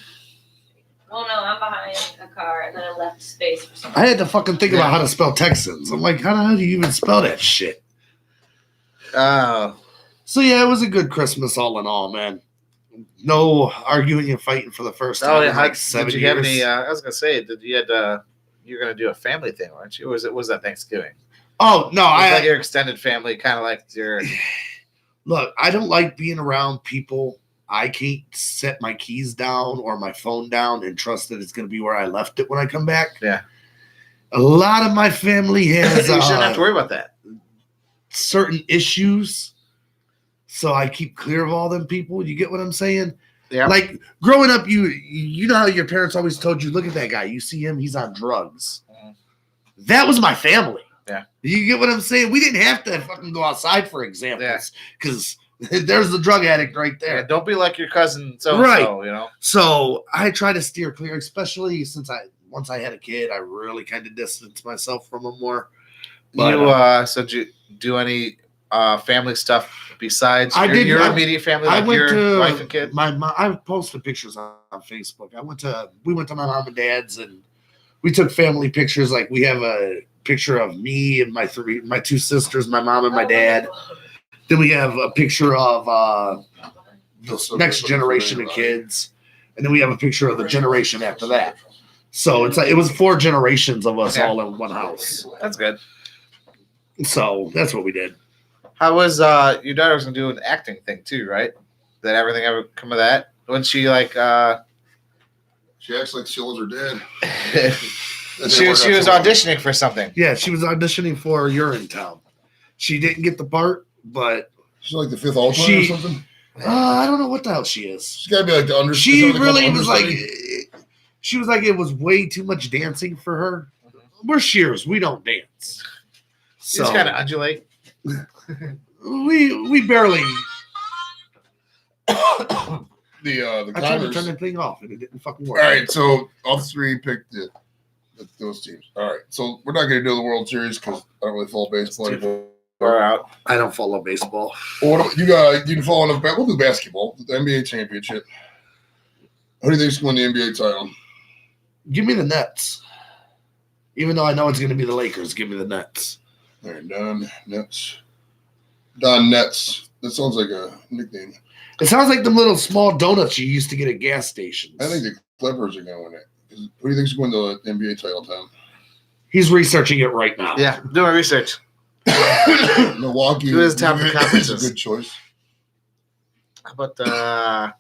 Well, no, I'm behind a car, and then I left space for someone. I had to fucking think about how to spell Texans. I'm like, how the hell do you even spell that shit? So yeah, it was a good Christmas all in all, man. No arguing and fighting for the first time in like 7 did you years. have any? I was gonna say, you're gonna do a family thing, weren't you? Or was that Thanksgiving? Oh no, It was like your extended family, kind of like your. Look, I don't like being around people. I can't set my keys down or my phone down and trust that it's going to be where I left it when I come back. Yeah. A lot of my family has You shouldn't have to worry about that. certain issues. So I keep clear of all them people. You get what I'm saying? Yeah. Like growing up, you know how your parents always told you, look at that guy. You see him, he's on drugs. Mhm. That was my family. Yeah. You get what I'm saying? We didn't have to fucking go outside for examples because there's the drug addict right there. Yeah, don't be like your cousin so Right. you know. So I try to steer clear, especially since once I had a kid, I really kind of distanced myself from them more. But, So did you do any family stuff besides I did. your immediate family, I like went your to wife and kid? my mom. I posted pictures on Facebook. We went to my mom and dad's, and we took family pictures. Like we have a picture of me and my two sisters, my mom and my dad. Then we have a picture of the next generation of kids, and then we have a picture of the generation after that. So it's like it was 4 generations of us all in one house. That's good. So that's what we did. How was your daughter was gonna do an acting thing too, right? Did everything ever come of that? When she like She acts like she owes her dad. She was auditioning for something. Yeah, she was auditioning for Urinetown. She didn't get the part, but She's like the fifth alternate or something. I don't know what the hell she is. She's got to be like the under. She really was like, understudy? she was like, it was way too much dancing for her. We're shears. We don't dance. She's kind of undulate. We barely. the I tried to turn Connors. the thing off and it didn't fucking work. All right, so all three picked those teams. All right, so we're not going to do the World Series because I don't really follow baseball anymore. Far out. I don't follow baseball. Well, you can follow enough. We'll do basketball. The NBA championship. Who do you think's going to win the NBA title? Give me the Nets. Even though I know it's going to be the Lakers, give me the Nets. All right, Don Nets. Don Nets. That sounds like a nickname. It sounds like the little small donuts you used to get at gas stations. I think the Clippers are going to win it. Who do you think's going to the NBA title, Tom? He's researching it right now. Yeah, do my research. Milwaukee. Who is top of is conferences? a good choice. How about the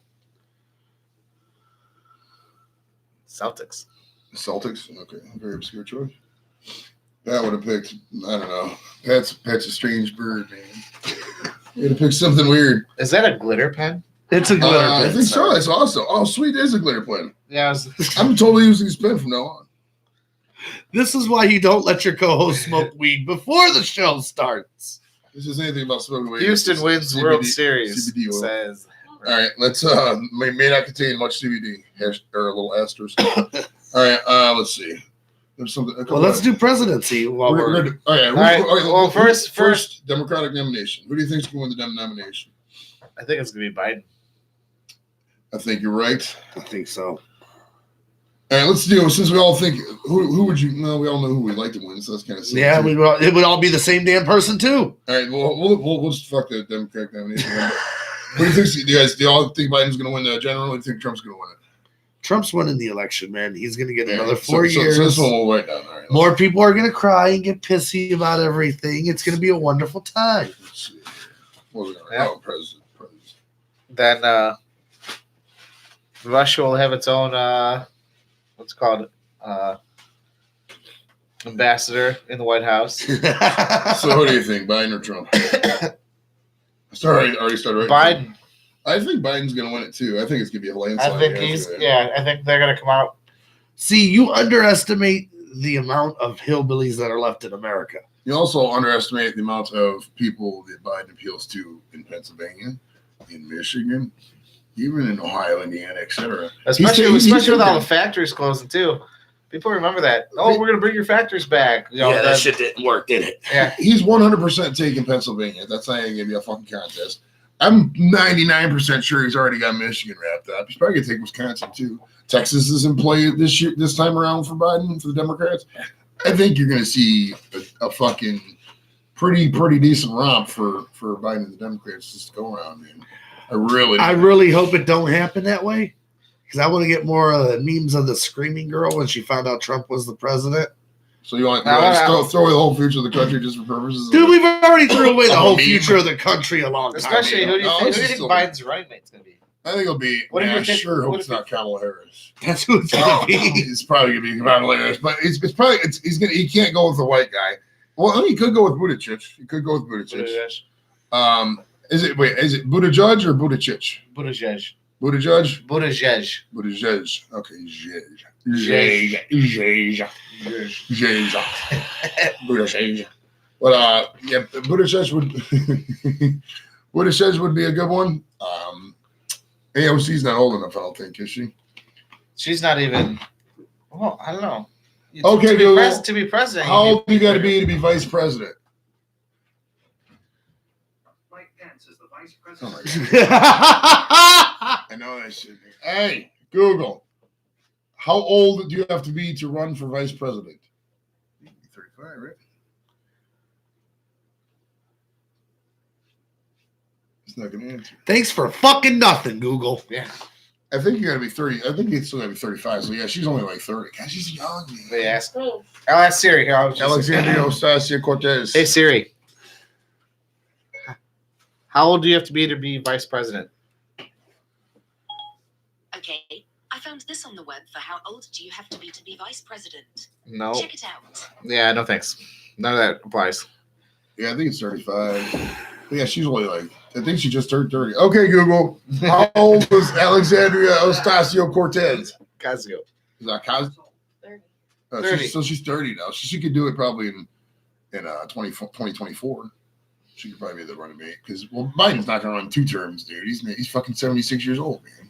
Celtics? Celtics. Okay, very obscure choice. Pat would have picked. I don't know. Pat's a strange bird, man. He'd have picked something weird. Is that a glitter pen? It's a glitter I pen. think so. That's awesome. Oh, sweet. It is a glitter pen. Yeah, I'm totally using this pen from now on. This is why you don't let your co-host smoke weed before the show starts. This is anything about smoking weed. Houston It's wins CBD World Series. CBD oil. Says. All right, let's may not contain much CBD or a little asterisk. All right, let's see. There's something. Well, let's do presidency while We're we're. gonna, all right. All right, well, first Democratic nomination. Who do you think's going to win the nomination? I think it's gonna be Biden. I think you're right. I think so. All right, let's do. Since we all think, who would you? No, we all know who we'd like to win, so that's kind of silly. Yeah, too. it would all be the same damn person too. All right, well, we'll just fuck the Democratic nomination. What do you think? Do you all think Biden's going to win the general? Or do you think Trump's going to win it? Trump's winning the election, man. He's going to get Yeah, another 4 years. So this one we'll write down. All right, More people are going to cry and get pissy about everything. It's going to be a wonderful time. let's see. What was it? Yeah. Oh, president. Then Russia will have its own what's it called ambassador in the White House. So who do you think, Biden or Trump? Sorry, I already started writing. Biden. I think Biden's going to win it too. I think it's going to be a landslide. I think I think they're gonna come out. See, you underestimate the amount of hillbillies that are left in America. You also underestimate the amount of people that Biden appeals to in Pennsylvania, in Michigan, even in Ohio, Indiana, etc. Especially He's with all thinking. the factories closing too. People remember that. Oh, we're gonna bring your factories back. You know, that shit didn't work, did it? Yeah. He's 100% taking Pennsylvania. That's not even going to be a fucking contest. I'm 99% sure he's already got Michigan wrapped up. He's probably going to take Wisconsin too. Texas is in play this time around for Biden, for the Democrats. I think you're going to see a fucking pretty decent romp for Biden and the Democrats this go around, man. I really hope it don't happen that way, because I want to get more memes of the screaming girl when she found out Trump was the president. So you want to throw away the whole future of the country just for purposes? Dude, we've already threw away the whole meme. future of the country a long time Especially ago. who do you No, think, this is who do you think still- Biden's running mate's gonna be? I think it'll be. What do you I think- sure hope what it's if not Kamala Harris. That's who it's gonna be. It's probably gonna be Kamala Harris, but he's probably he can't go with the white guy. Well, I mean, he could go with Buttigieg. He could go with Buttigieg. Is it Buttigieg or Buttigieg? Buttigieg. Buttigieg. Buttigieg. Buttigieg. Okay, Buttigieg. But yeah, Buttigieg would be a good one. AOC's not old enough, I don't think, is she? She's not even. Well, I don't know. Okay, to Google. to be president. How old do you got to be vice president? Mike Pence is the vice Oh president. my God. I know that shit. Hey, Google. How old do you have to be to run for vice president? 35, right? It's not going to answer. Thanks for fucking nothing, Google. Yeah. I think you got to be 30. I think it's still got to be 35. So, yeah, she's only like 30. God, she's young, man. They ask. I'll ask Siri. Here, Alexandria OcasioCortez. Hey Siri. How old do you have to be vice president? Okay, I found this on the web for how old do you have to be vice president. No. Check it out. Yeah, no thanks. None of that applies. Yeah, I think it's 35. But yeah, she's only like, I think she just turned 30. Okay, Google. How old was Alexandria OcasioCortez? Casio. Is that Cos? 30. 30. So she's 30 now. She could do it probably in 2024. She could probably be the running mate because Biden's not gonna run 2 terms, dude. He's fucking 76 years old, man.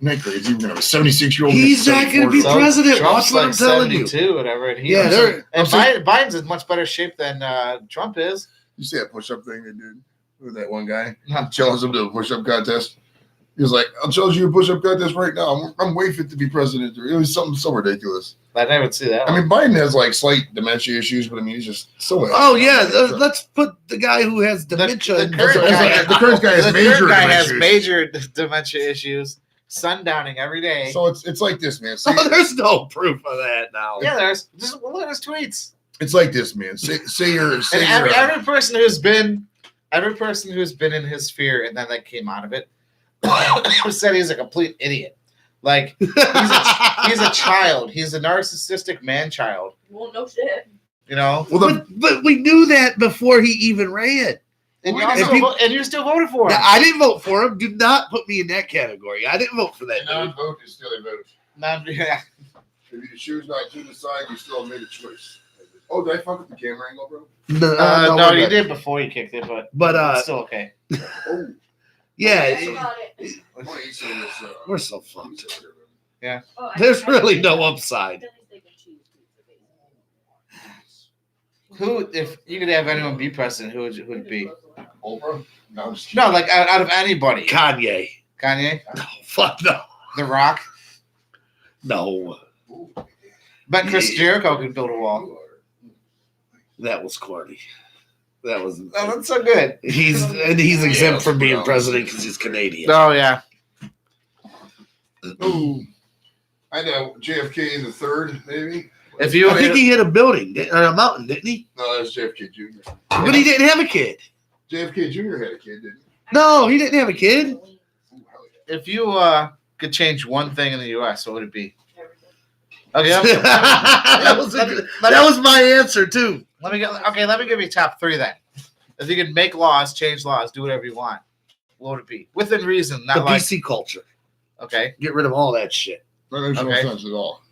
Isn't that crazy? We're gonna have a 76-year-old. He's not going to be president. Trump's Watch what I'm telling you. 72, whatever. And Yeah, they're- and Biden's in much better shape than Trump is. You see that push-up thing they did with that one guy? Challenged him to a push-up contest. He was like, "I'll challenge you to a push-up contest right now. I'm way fit to be president." It was something so ridiculous. I never see that. I mean, Biden has like slight dementia issues, but I mean, he's just so. Oh, yeah. Let's put the guy who has dementia. The current the current guy has the major current guy dementia has issues. major dementia issues. Sundowning every day. So it's like this, man. Say, Oh, there's no proof of that now. Yeah, there's just look at his tweets. it's like this, man. Say you're And every person who's been in his sphere and then like came out of it said he's a complete idiot. Like he's a child. He's a narcissistic man child. Well, no shit. You know. well, but we knew that before he even ran. And you, And also people- and you still voted for him. Now, I didn't vote for him. Do not put me in that category. I didn't vote for that dude. non-vote is still a vote. Yeah. If you choose not to decide, you still made a choice. Oh, did I fuck with the camera angle, bro? No, No, we're you good. did before you kicked it, but it's still okay. Oh, Yeah, That's about it. I want to eat some of this. we're so fucked. Oh, There's really no upside. Who, if you could have anyone be president, who would it be? Oprah? No, I'm just No, like out of anybody. Kanye. Kanye, No, fuck no. The Rock. No, But Chris Jericho could build a wall. that was corny. That was. Oh, that's so good. He's exempt from being president because he's Canadian. Oh yeah. Oh, I know JFK the third, maybe. If you I think he hit a building or a mountain, didn't he? No, that's JFK Jr. But he didn't have a kid. JFK Jr. had a kid, didn't he? No, he didn't have a kid. Ooh, hell yeah. if you could change one thing in the U.S., what would it be? Okay, that was my answer too. let me give you top 3 then. If you could make laws, change laws, do whatever you want, what would it be? Within reason, The not like PC culture. okay. Get rid of all that shit. That makes Okay. no sense at all.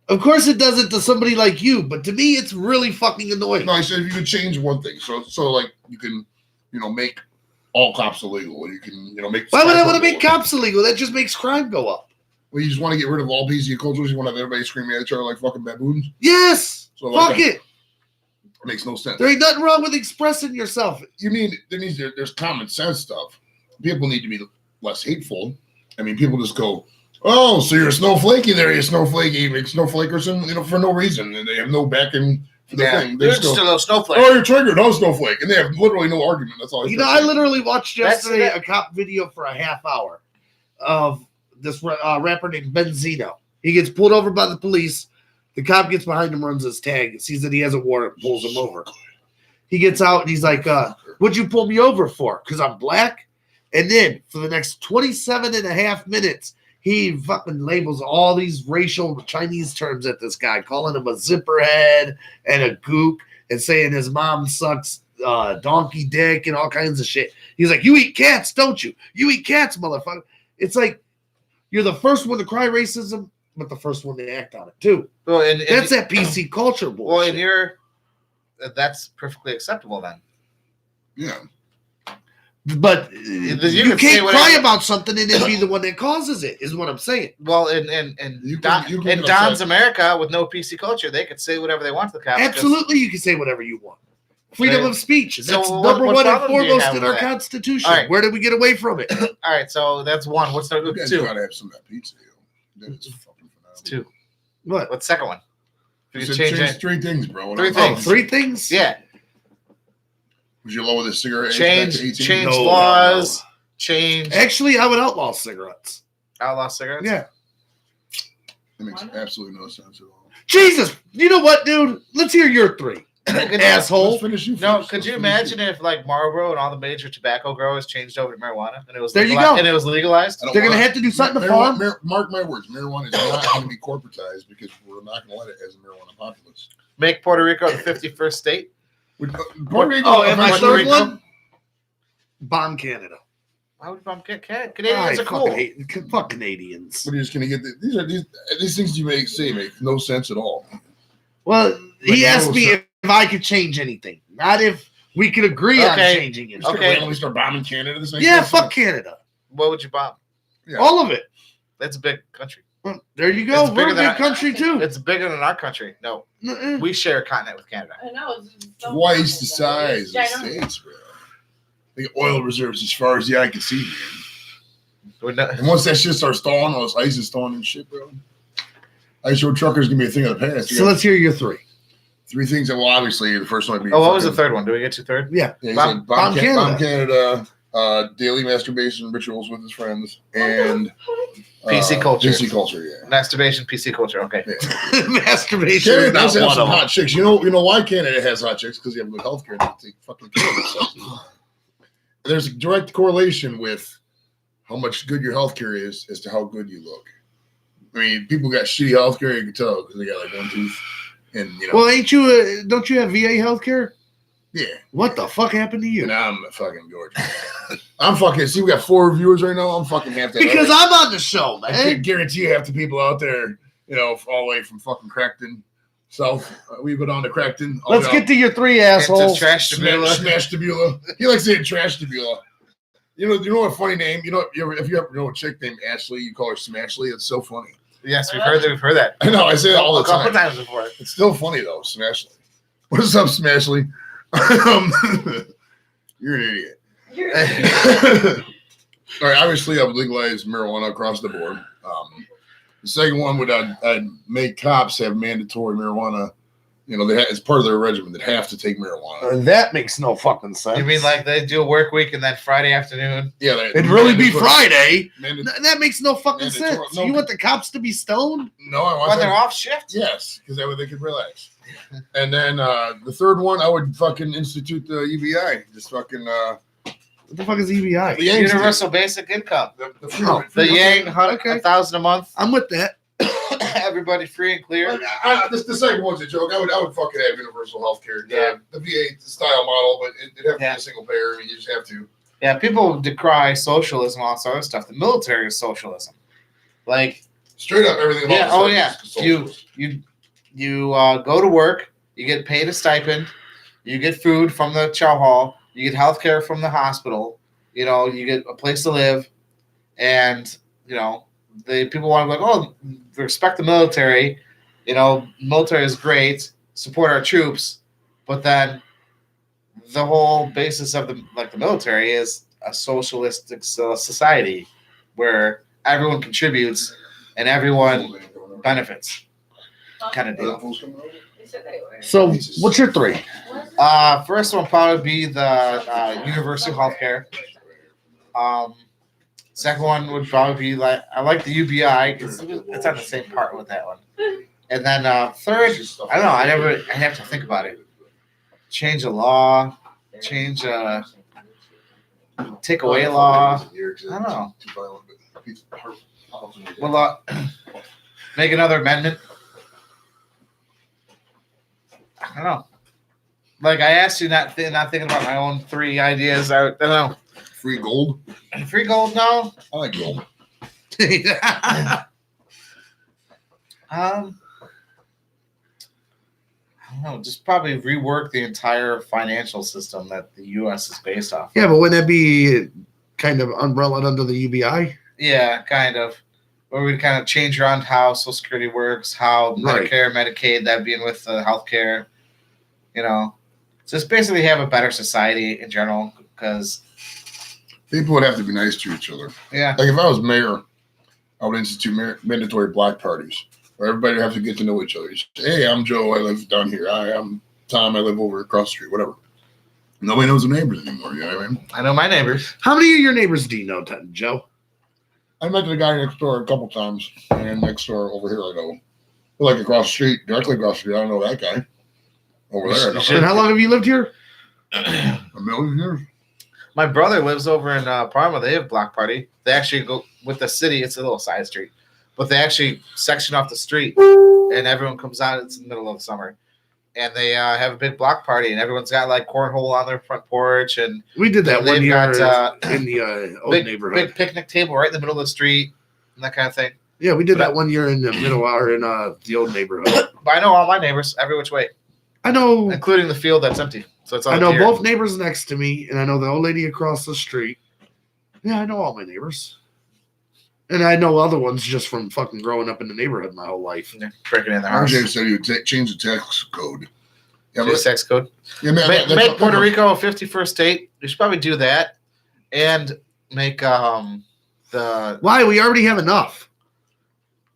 Of course it doesn't to somebody like you, but to me it's really fucking annoying. No, I said if you could change one thing, so like you can, make all cops illegal. You can, make. Why would I want to make cops illegal? That just makes crime go up. Well, you just want to get rid of all PC cultures. You want to have everybody screaming at each other like fucking baboons. Yes. So like Fuck it. It makes no sense. There ain't nothing wrong with expressing yourself. There's common sense stuff. People need to be less hateful. I mean, people just go, "Oh, so you're a snowflakey there, you snowflakey, you make snowflakerson, for no reason," and they have no backing for the thing. They You're just go, still a snowflake. "Oh, you're triggered, no snowflake," and they have literally no argument. That's all. I literally watched That's- yesterday a cop video for a half hour of this rapper named Benzino. He gets pulled over by the police. The cop gets behind him, runs his tag, sees that he has a warrant, pulls him over. He gets out and he's like, "What'd you pull me over for? Because I'm black?" And then for the next 27 and a half minutes, he fucking labels all these racial Chinese terms at this guy, calling him a zipper head and a gook and saying his mom sucks donkey dick and all kinds of shit. He's like, "You eat cats, don't you? You eat cats, motherfucker." It's like you're the first one to cry racism, but the first one to act on it too. Well, and That's that PC culture well, bullshit. and that's perfectly acceptable then. Yeah. But You you can say can't whatever- cry about something and then be the one that causes it, is what I'm saying. Well, in You Don, can in get Don's upset. America with no PC culture, they could say whatever they want to the cops. Absolutely, you can say whatever you want. Freedom Okay. of speech. So That's what- number what one and problem do you foremost have in with our that? Constitution. All right. Where did we get away from it? All right, so that's one. What's You the guys 2? gotta have some of that pizza. That is fucking phenomenal. It's 2. What? What's the second one? If you You could said change it. 3 things, bro. Three Oh, things. 3 things? Yeah, Would you lower the cigarette age change back to 18? change No, laws, change Actually, I would outlaw cigarettes. outlaw cigarettes. Yeah. That makes absolutely no sense at all. Jesus. You know what, dude? Let's hear your 3. Asshole. Let's finish you No, first. could Let's you finish imagine if like Marlboro and all the major tobacco growers changed over to marijuana and it was There you legalized, go. and it was legalized? I don't They're gonna want- have to do something to marijuana- farm. mark my words. Marijuana is not going to be corporatized because we're not going to let it as a marijuana populace. Make Puerto Rico the 51st state? Puerto Rico, Oh, and my eventually- third one? Bomb Canada. Why would bump Canadians I are cool. fuck Canadians. We're just going to get these things you make no sense at all. Well, he Like, asked no, me sir. if I could change anything, not if we could agree on Okay. changing it. Just gonna Okay. randomly start bombing Canada. This makes Yeah, no fuck sense. Canada. What would you bomb? Yeah. All of it. That's a big country. Well, there you go. It's We're bigger a than big country too. It's bigger than our country. No, Mm-mm. we share a continent with Canada. I know. It's so Twice the fucking size of the ginormous. States, bro. They got oil reserves as far as the eye can see, man. We're not, And once that shit starts thawing, all this ice is thawing and shit, bro. Ice road truckers gonna be a thing of the past. So let's hear your three. three things that will obviously the first one would be. oh, what was the fucking- third one? Do we get to third? Yeah. Yeah, he Bomb- said bomb Canada. Canada, daily masturbation rituals with his friends, and PC culture. PC culture, yeah. Masturbation, PC culture. Okay. Masturbation Canada is does not have one some of them. hot chicks. You know why Canada has hot chicks? Because they have good healthcare. They fucking kill themselves. There's a direct correlation with how much good your healthcare is as to how good you look. I mean, people got shitty healthcare. You can tell because they got like one tooth, and you know, Well, ain't you? Don't you have VA healthcare? yeah. What the fuck happened to you? And I'm fucking gorgeous. I'm fucking. See, we got 4 viewers right now. I'm fucking half that. Because I'm on the show, I can man. guarantee you half the people out there, you know, all the way from fucking Crackton South. We go down to Crackton. all Let's down- get to your three It's assholes. a trash Smash, Stabila. Smash Tabula. He likes saying trash Tabula. You know what funny name? You know, if you ever know a chick named Ashley, you call her Smashley. It's so funny. Yes, we've heard that. We've heard that. I know. I say that all a the couple time. times before. It's still funny though, Smashley. What's up, Smashley? You're an idiot. You're- All right, obviously, I would legalize marijuana across the board. The second one would I'd make cops have mandatory marijuana. You know, it's part of their regimen that have to take marijuana. That makes no fucking sense. You mean like they do a work week and then Friday afternoon? Yeah, it'd really be Friday? Mandatory. That makes no fucking Mandatory- sense. no. You want the cops to be stoned? No, I want When they're them- off shift? Yes, because that way they could relax. And then the third one, I would fucking institute the UBI. Just fucking What the fuck is EBI? the Yanks did. Universal basic income. The free, Oh, The free- Yang, Okay. 1,000 a month. I'm with that. Everybody free and clear. The second one's a joke. I would fucking have universal health care. Yeah. The VA style model, but it'd have to Yeah. be a single payer. I mean, you just have to. Yeah, people decry socialism and all this other stuff. The military is socialism. Like, Straight up everything. yeah, about oh this yeah. is socialist. You go to work, you get paid a stipend, you get food from the chow hall, you get health care from the hospital, you know, you get a place to live, and you know, the people want to be like, oh, respect the military, you know, military is great, support our troops, but then the whole basis of the military is a socialistic society where everyone contributes and everyone benefits, kind of deal. They said they were. So, what's your three? First one probably be the universal healthcare. Second one would probably be like I like the UBI because it's on the same part with that one. And then third, I don't know. I have to think about it. Change a law, change take away a law. I don't know. Well, make another amendment. I don't know. Like I asked you, not thinking about my own three ideas. I don't know. Free gold. Free gold, no. I like gold. I don't know. Just probably rework the entire financial system that the U.S. is based off. Yeah, but wouldn't that be kind of umbrella under the UBI? Yeah, kind of. Where we kind of change around how Social Security works, how Right. Medicare, Medicaid, that being with the healthcare. You know, just basically have a better society in general. Because People would have to be nice to each other. yeah, Like if I was mayor, I would institute mandatory block parties where everybody would have to get to know each other. You say, hey, I'm Joe. I live down here. I'm Tom. I live over across the street. Whatever. Nobody knows the neighbors anymore. You know what I mean? I know my neighbors. How many of your neighbors do you know, Joe? I met the guy next door a couple times, and next door over here I know. Like across the street, directly across the street, I don't know that guy. over there. You should- And how long have you lived here? A million years. My brother lives over in Parma. They have block party. They actually go with the city. It's a little side street, but they actually section off the street, and everyone comes out. It's in the middle of the summer, and they have a big block party, and everyone's got like cornhole on their front porch, and We did that one they've year got, in the old big neighborhood. picnic table right in the middle of the street, and that kind of thing. Yeah, we did that one year in the middle or in the old neighborhood. But I know all my neighbors every which way, I know. including the field that's empty. So it's all I know here. both neighbors next to me, and I know the old lady across the street. Yeah, I know all my neighbors. And I know other ones just from fucking growing up in the neighborhood my whole life. They're breaking in their house. RJ said he would change the tax code. Yeah, Change sex code. yeah, man, Make, that's- make Puerto Rico a 51st state. You should probably do that, and make the Why? We already have enough.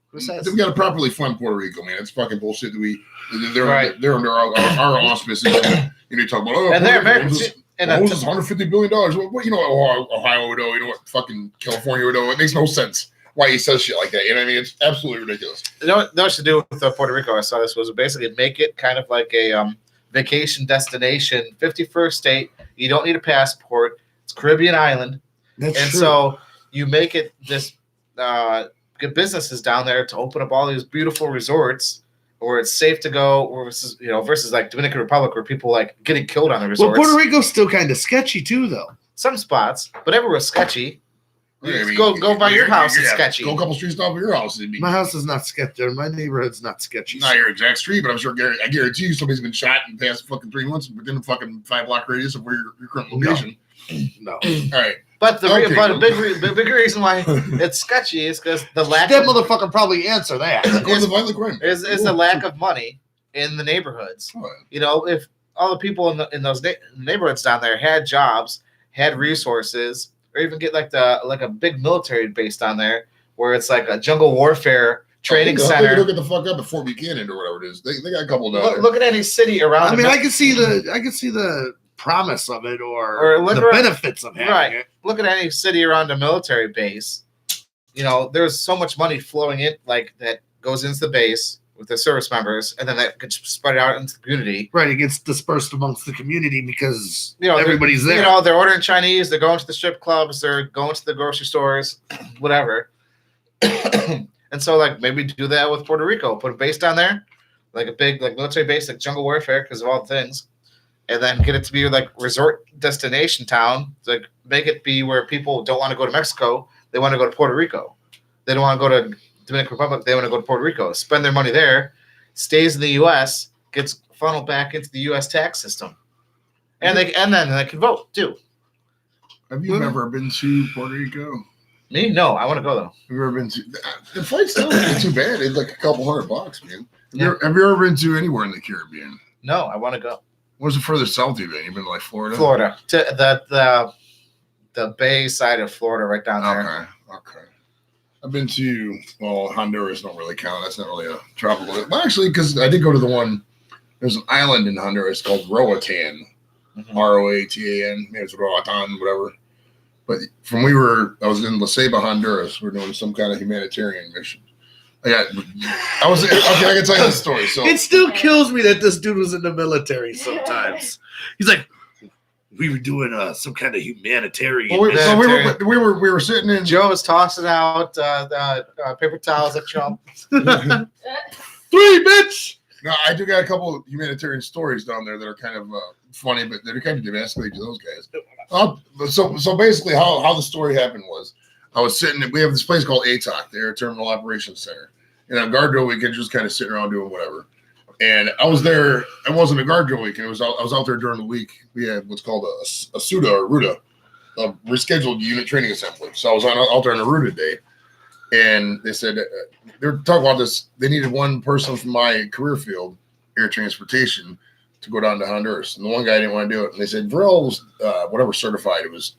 who says We got to properly fund Puerto Rico, man. It's fucking bullshit that they're Right. they're under our auspices. And you talk about and they're Puerto Rico Americans. owns And owns us $150 billion. What you know what Ohio would owe, you know what fucking California would owe. It makes no sense why he says shit like that. You know what I mean? It's absolutely ridiculous. you know what to do with Puerto Rico? I saw this was basically make it kind of like a vacation destination, 51st state. You don't need a passport. It's Caribbean island, That's and true. so you make it this get businesses down there to open up all these beautiful resorts where it's safe to go, versus like Dominican Republic where people like getting killed on the Well, resorts. Puerto Rico's still kind of sketchy too, though. Some spots, but everywhere's sketchy. You I just mean, go by your house. It's yeah, sketchy. Go a couple streets off of your house. It'd be My house is not sketchy. My neighborhood's not sketchy. not your exact street, but I'm sure I guarantee you somebody's been shot in the past fucking 3 months within a fucking 5-block radius of where your current location. No. All right. But Okay, the cool. big reason why it's sketchy is because the lack That of, motherfucker probably answer that. Go to the violent crime. is the lack of money in the neighborhoods. What? You know, if all the people in those neighborhoods down there had jobs, had resources, or even get like a big military base down there where it's like a jungle warfare training They center. look at the fuck up at Fort Buchanan or whatever it is. They got a couple down there. Look at any city around. I mean, the- I can see the promise of it Or or look the around- benefits of having Right. it. Look at any city around a military base. You know, there's so much money flowing in, like that goes into the base with the service members, and then that gets spread out into the community. Right, it gets dispersed amongst the community because You know, everybody's there. You know, they're ordering Chinese, they're going to the strip clubs, they're going to the grocery stores, whatever. And so, like, maybe do that with Puerto Rico. Put a base down there, like a big like military base, like jungle warfare, because of all the things. And then get it to be like resort destination town. Like make it be where people don't want to go to Mexico, they want to go to Puerto Rico. They don't want to go to Dominican Republic, they want to go to Puerto Rico. Spend their money there, stays in the US, gets funneled back into the US tax system. And then they can vote too. Have you ever been to Puerto Rico? Me? No, I want to go though. Have you ever been to the flight's not really too bad. It's like a couple $100, man. Have you ever been to anywhere in the Caribbean? No, I want to go. Where's the furthest south you've been? You've been to like Florida? Florida. To the bay side of Florida, right down there. Okay. I've been to, Honduras don't really count. That's not really a tropical. Well, actually, because I did go to the one, there's an island in Honduras called Roatan. Mhm. Roatan. Maybe it's Roatan, whatever. But I was in La Ceiba, Honduras. We're doing some kind of humanitarian mission. I can tell you the story. So It still kills me that this dude was in the military sometimes. He's like, we were doing some kind of humanitarian. Well, mission. we were sitting in Joe is tossing out paper towels at Trump. 3, bitch! No, I do got a couple of humanitarian stories down there that are kind of funny, but they're kind of devastating to those guys. So basically, how the story happened was, I was sitting. We have this place called ATOC, the Air Terminal Operations Center, and on guard drill weekend, just kind of sitting around doing whatever. And I was there. It wasn't a guard drill weekend. I was out there during the week. We had what's called a SUDA or RUDA, a rescheduled unit training assembly. So I was out there on a RUDA day. And they said they were talking about this. They needed one person from my career field, air transportation, to go down to Honduras. And the one guy didn't want to do it. And they said, Varel was whatever certified it was.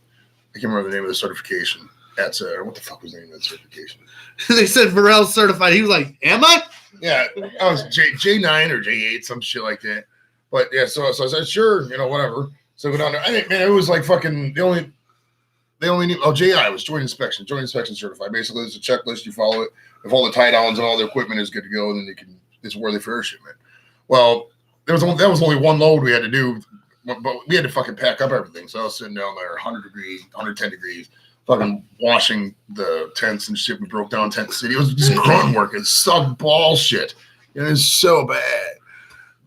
I can't remember the name of the certification. What the fuck was the name of that certification? They said Varel's certified. He was like, am I? Yeah, I was J9 or J8, some shit like that. But yeah, so I said, sure, whatever. So I go down there. I think, man, it was like fucking they only need JI was joint inspection certified. Basically, it's a checklist. You follow it. If all the tie downs and all the equipment is good to go, then it's worthy for air shipment. Well, that was only one load we had to do, but we had to fucking pack up everything. So I was sitting down there, 100 degrees, 110 degrees, fucking washing the tents and shit. We broke down Tent City. It was just grunt work. It sucked ball shit. It was so bad.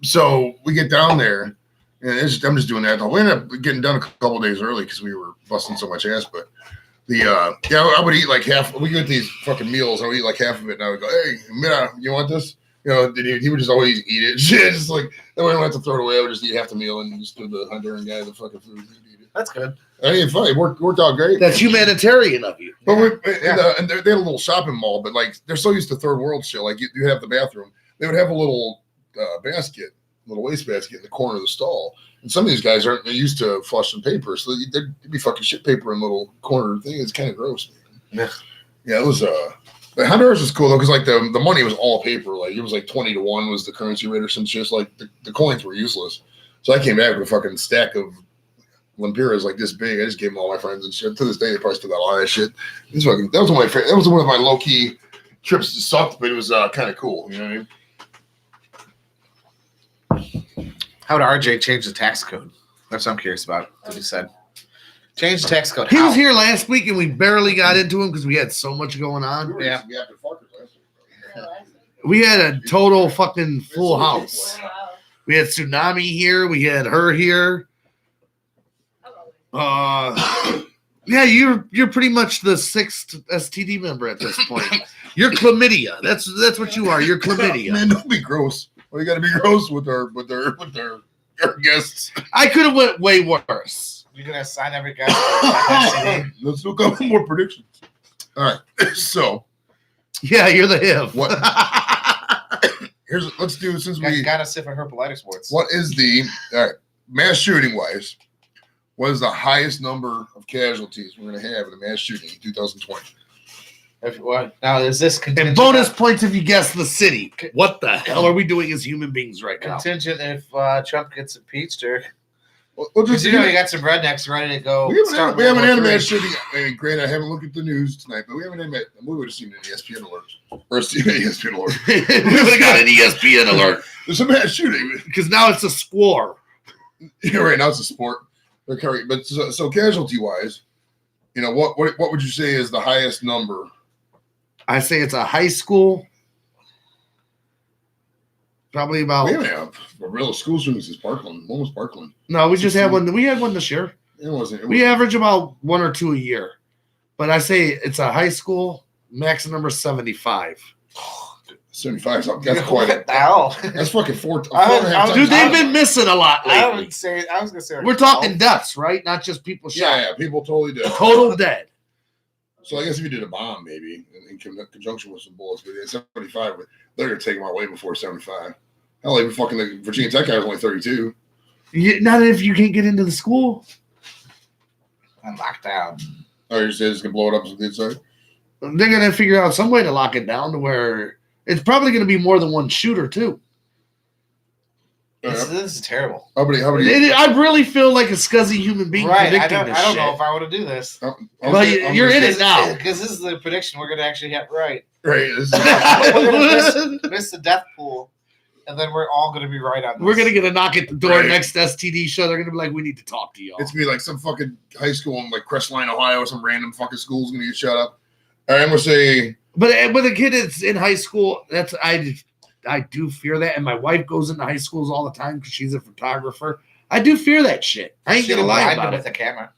So we get down there, and I'm just doing that. We ended up getting done a couple of days early because we were busting so much ass. But I would eat like half. We get these fucking meals. I would eat like half of it, and I would go, "Hey, Mina, you want this?" You know, he would just always eat it. Shit, just like that way I don't have to throw it away. I would just eat half the meal and just give the Honduran guy the fucking food. Eat it. That's good. I mean, fine. It worked out great. That's humanitarian of you. But and they had a little shopping mall, but like they're so used to third world shit. Like you have the bathroom, they would have a little basket, little waste basket in the corner of the stall. And some of these guys aren't used to flushing paper, so they'd be fucking shit paper in a little corner thing. It's kind of gross, man. Yeah, it was but Honduras was cool though, because like the money was all paper. Like it was like 20 to 1 was the currency rate or some shit. Like the coins were useless. So I came back with a fucking stack of lempiras like this big. I just gave them all my friends and shit. To this day, they probably still got a lot of that shit. That was one of my low key trips that sucked, but it was kind of cool. You know what I mean? How would RJ change the tax code? That's what I'm curious about. What he said. Change the tax code. He was How? here last week, and we barely got into him because we had so much going on. Yeah. We had a total fucking full house. Wow. We had Tsunami here. We had her here. Yeah, you're pretty much the 6th STD member at this point. You're chlamydia. That's what you are. You're chlamydia. Man, don't be gross. Well, you got to be gross with our guests. I could have went way worse. You're gonna sign every guy. Let's look up more predictions. All right, so Yeah, you're the HIV. what? Let's do since we got a sip of herpelitis warts. What is the mass shooting wise? What is the highest number of casualties we're going to have in a mass shooting in 2020? Now is this And contingent? bonus points if you guess the city. What the hell are we doing as human beings right now? Contingent if Trump gets impeached, or We'll because just you got some rednecks ready to go. we haven't had a World War mass III. shooting. I mean, granted, I haven't looked at the news tonight, but we haven't had. We would have seen an ESPN alert or a ESPN alert. We would have got an ESPN alert There's a mass shooting. because now it's a squar. Yeah, right now it's a sport. They're carrying, but so casualty wise, you know what would you say is the highest number? I say it's a high school. Probably about. We haven't had a real school shootings in Parkland. One was Parkland. No, we just had one. We had one this year. It wasn't. We average about 1 or 2 a year. But I say it's a high school, max number 75. 75. That's quite What it. the hell? That's fucking four. Dude, they've been missing a lot I lately. would say. I was gonna say. like We're talking 12. deaths, right? Not just people shot. Yeah, people totally did. Total dead. So I guess if you did a bomb, maybe in conjunction with some bullets, but at 75, they're gonna take them out way before 75. Hell, even fucking the Virginia Tech guy was only 32. Not if you can't get into the school. And locked down. Oh, you're just gonna blow it up on the inside? They're gonna figure out some way to lock it down to where it's probably gonna be more than one shooter too. This is terrible. How many? I really feel like a scuzzy human being Right. I predicting don't this know shit. if I want to do this. But you're in it now. Because this is the prediction we're gonna actually get right. Right. This is, We're gonna miss the death pool, and then we're all gonna be right on this. We're gonna get a knock at the door Right. next STD show. They're gonna be like, "We need to talk to y'all." it's gonna be like some fucking high school in like Crestline, Ohio, or some random fucking school's gonna get shot up. All right, I'm gonna say But the kid that's in high school, I do fear that. And my wife goes into high schools all the time because she's a photographer. I do fear that shit. I ain't Should've gonna lie blinded about with it. the camera.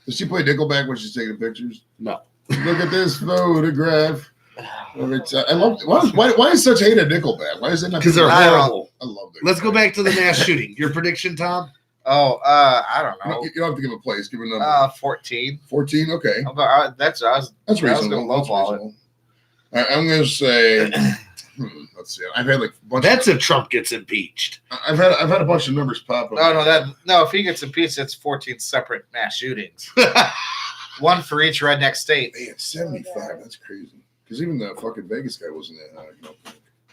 does she play Nickelback when she's taking pictures? No. Look at this photograph. I love. Why is such hate at Nickelback? Why is it not? Because they're I don't- horrible. I love it. Let's go back to the mass shooting. Your prediction, Tom? Oh, I don't know. You don't have to give a place. Give a number. 14. 14. Okay, That's I was. that's I was reasonable. gonna That's lowball it. reasonable. I'm gonna say. Let's see. I've had like a bunch. That's if Trump gets impeached. I've had a bunch of numbers pop up. No. If he gets impeached, it's 14 separate mass shootings. One for each redneck state. Man, 75. That's crazy. Because even the fucking Vegas guy wasn't that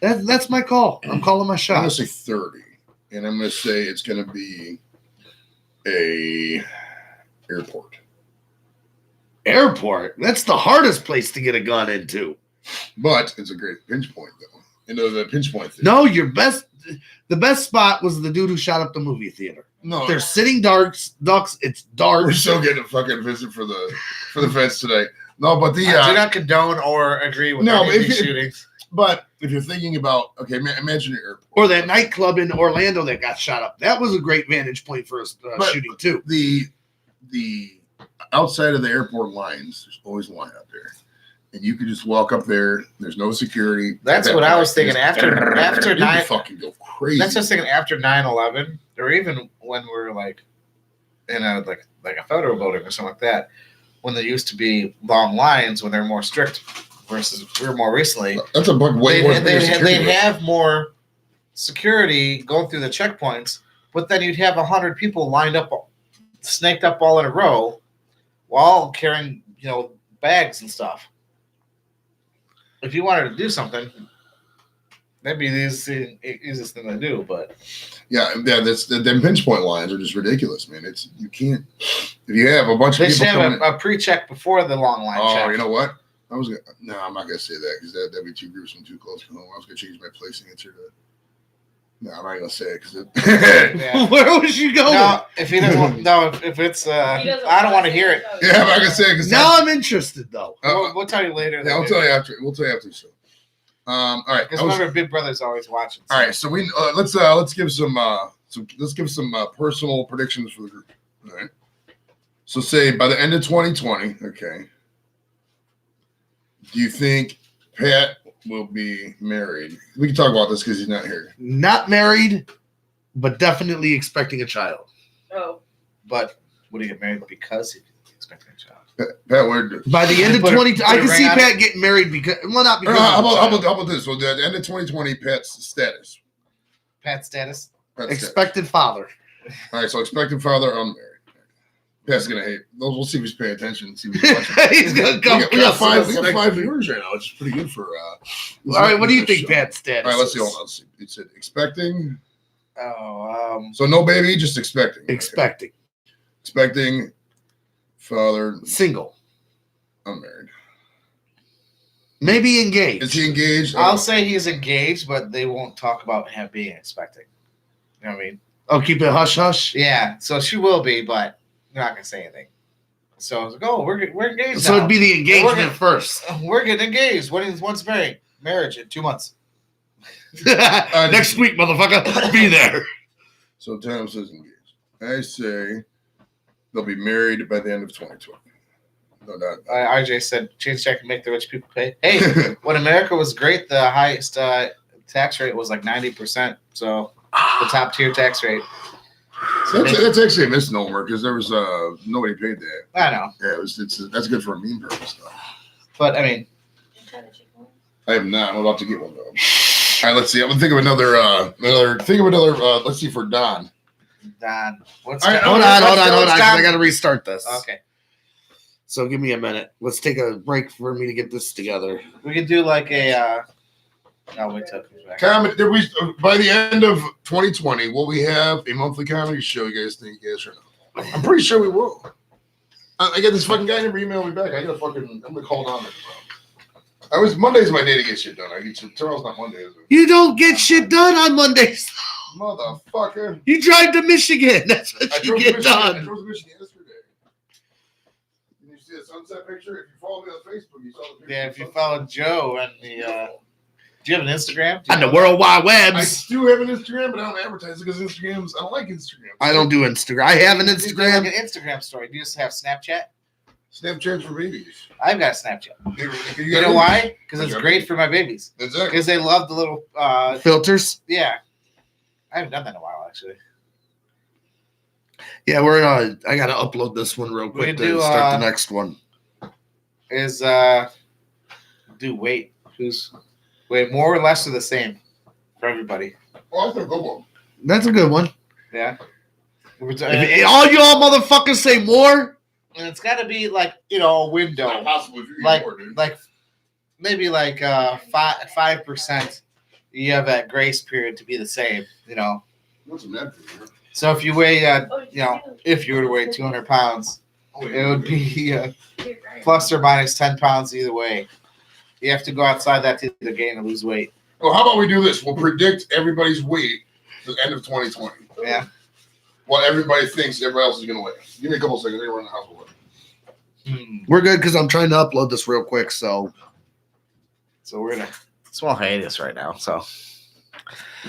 high. That's my call. I'm calling my I'm shot. gonna say 30, and I'm gonna say it's gonna be a airport. Airport. That's the hardest place to get a gun into. But it's a great pinch point, though. You know the pinch point thing. No, your best the best spot was the dude who shot up the movie theater. No, They're sitting ducks. It's dark. we're still getting a fucking visit for the fence today. No, but the I do not condone or agree with No, any of if these you- shootings. but if you're thinking about imagine your airport Or that nightclub in Orlando that got shot up. That was a great vantage point for a But- shooting too. the outside of the airport lines. There's always a line out there, and you could just walk up there. There's no security. That's At that what I point, was thinking. just- After you'd 9 fucking go crazy. That's just thinking after 9/11, or even when we're like in a like a federal building or something like that, when there used to be long lines when they're more strict versus we're more recently. That's a bug way more. They'd have more security going through the checkpoints, but then you'd have 100 people lined up, snaked up all in a row, while carrying bags and stuff. If you wanted to do something, that'd be the easiest thing to do. But Yeah, that's the pinch point lines are just ridiculous, man. You can't if you have a bunch of they should people have coming. a pre-check before the long line Oh, check. you know what? I'm not gonna say that because that'd be too gruesome, too close to home. I was gonna change my place answer to. No, I'm not gonna say it because Yeah. Where was you going? No, if he doesn't want, no, if it's, He doesn't I don't want to hear it. yeah, I'm not gonna say it because Now I'm interested though. We'll tell you later. Yeah, I'll tell you after. We'll tell you after the show. All right. Because remember, Big Brother's always watching. So. All right. So we let's give some personal predictions for the group. All right. So say by the end of 2020, okay. Do you think Pat will be married? We can talk about this because he's not here. Not married, but definitely expecting a child. Oh, But would he get married because he's expecting a child? Pat, where? By the end of Put a- 20, put I a can ring see on Pat it? getting married because, well, not because. How of the child. about this? So the end of 2020, Pat's status. Pat's status? Pat's status. expected father? All right. So expected father, unmarried. Pat's gonna hate. We'll see if he's paying attention. See if he's watching. He's gonna come. We got cuss five. us. We got 5 viewers right now, which is pretty good for. All right, what do you think Pat's status? All right, let's see. is? Hold on. Let's see. It said expecting. Oh, So no baby, just expecting. Okay. Expecting. Expecting. Father, Single. unmarried. Maybe engaged. Is he engaged? I'll say he's engaged, but they won't talk about him being expecting. You know what I mean? Oh, keep it hush hush. Yeah, so she will be, but they're not going to say anything. So I was like, oh, we're engaged So now. it'd be the engagement gonna- first. We're getting engaged. Once marriage in 2 months. Next week, motherfucker. Be there. So Tom says engaged. I say they'll be married by the end of 2020. No doubt. RJ said, change check and make the rich people pay. Hey, when America was great, the highest tax rate was like 90%. So the top tier tax rate. So that's actually a misnomer because there was nobody paid that. I know. Yeah, that's good for a meme purpose though. But I mean, I have not. I'm about to get one though. All right, let's see. I'm gonna think of another. Let's see for Don. Don, what's All right, Hold on, what's 'cause I Don? got to restart this. Okay. So give me a minute. Let's take a break for me to get this together. We could do like a. I'll wait till it comes back. Comedy. By the end of 2020, will we have a monthly comedy show? You guys think yes or no? I'm pretty sure we will. I got this fucking guy never emailed me back. I'm gonna call Don. Monday's my day to get shit done. Tomorrow's not Monday, is it? You don't get shit done on Mondays. Motherfucker. You drive to Michigan. That's I what you drove to get Michigan. I done. drove to Michigan yesterday. Did you see the sunset picture? If you follow me on Facebook, you saw the picture. Yeah, if you follow Joe and the. Do you have an Instagram? On the World Wide I Webs. do have an Instagram, but I don't advertise it because Instagrams. I don't like Instagram. I don't do Instagram. I have an You do Instagram. like an Instagram story. Do you just have Snapchat? Snapchat for babies. I've got a Snapchat. You You know why? Because it's great for my babies. Exactly. Because they love the little. Filters. Yeah. I haven't done that in a while, actually. Yeah, we're I gotta upload this one real quick could to do, start the next one. Is do weight? Who's wait more or less or the same for everybody? Oh, that's a good one. That's a good one. Yeah. If all y'all motherfuckers say more, And it's got to be like a window, Not possible if you're like more, dude. like maybe like 5%. You have that grace period to be the same. What's a med for you? So if you weigh if you were to weigh 200 pounds, it would be plus or minus 10 pounds either way. You have to go outside that to either gain or lose weight. Well, how about we do this? We'll predict everybody's weight at the end of 2020. Yeah. What everybody thinks everybody else is going to weigh. Give me a couple seconds. They're in the house. We're good because I'm trying to upload this real quick. So we're in a small hiatus right now. So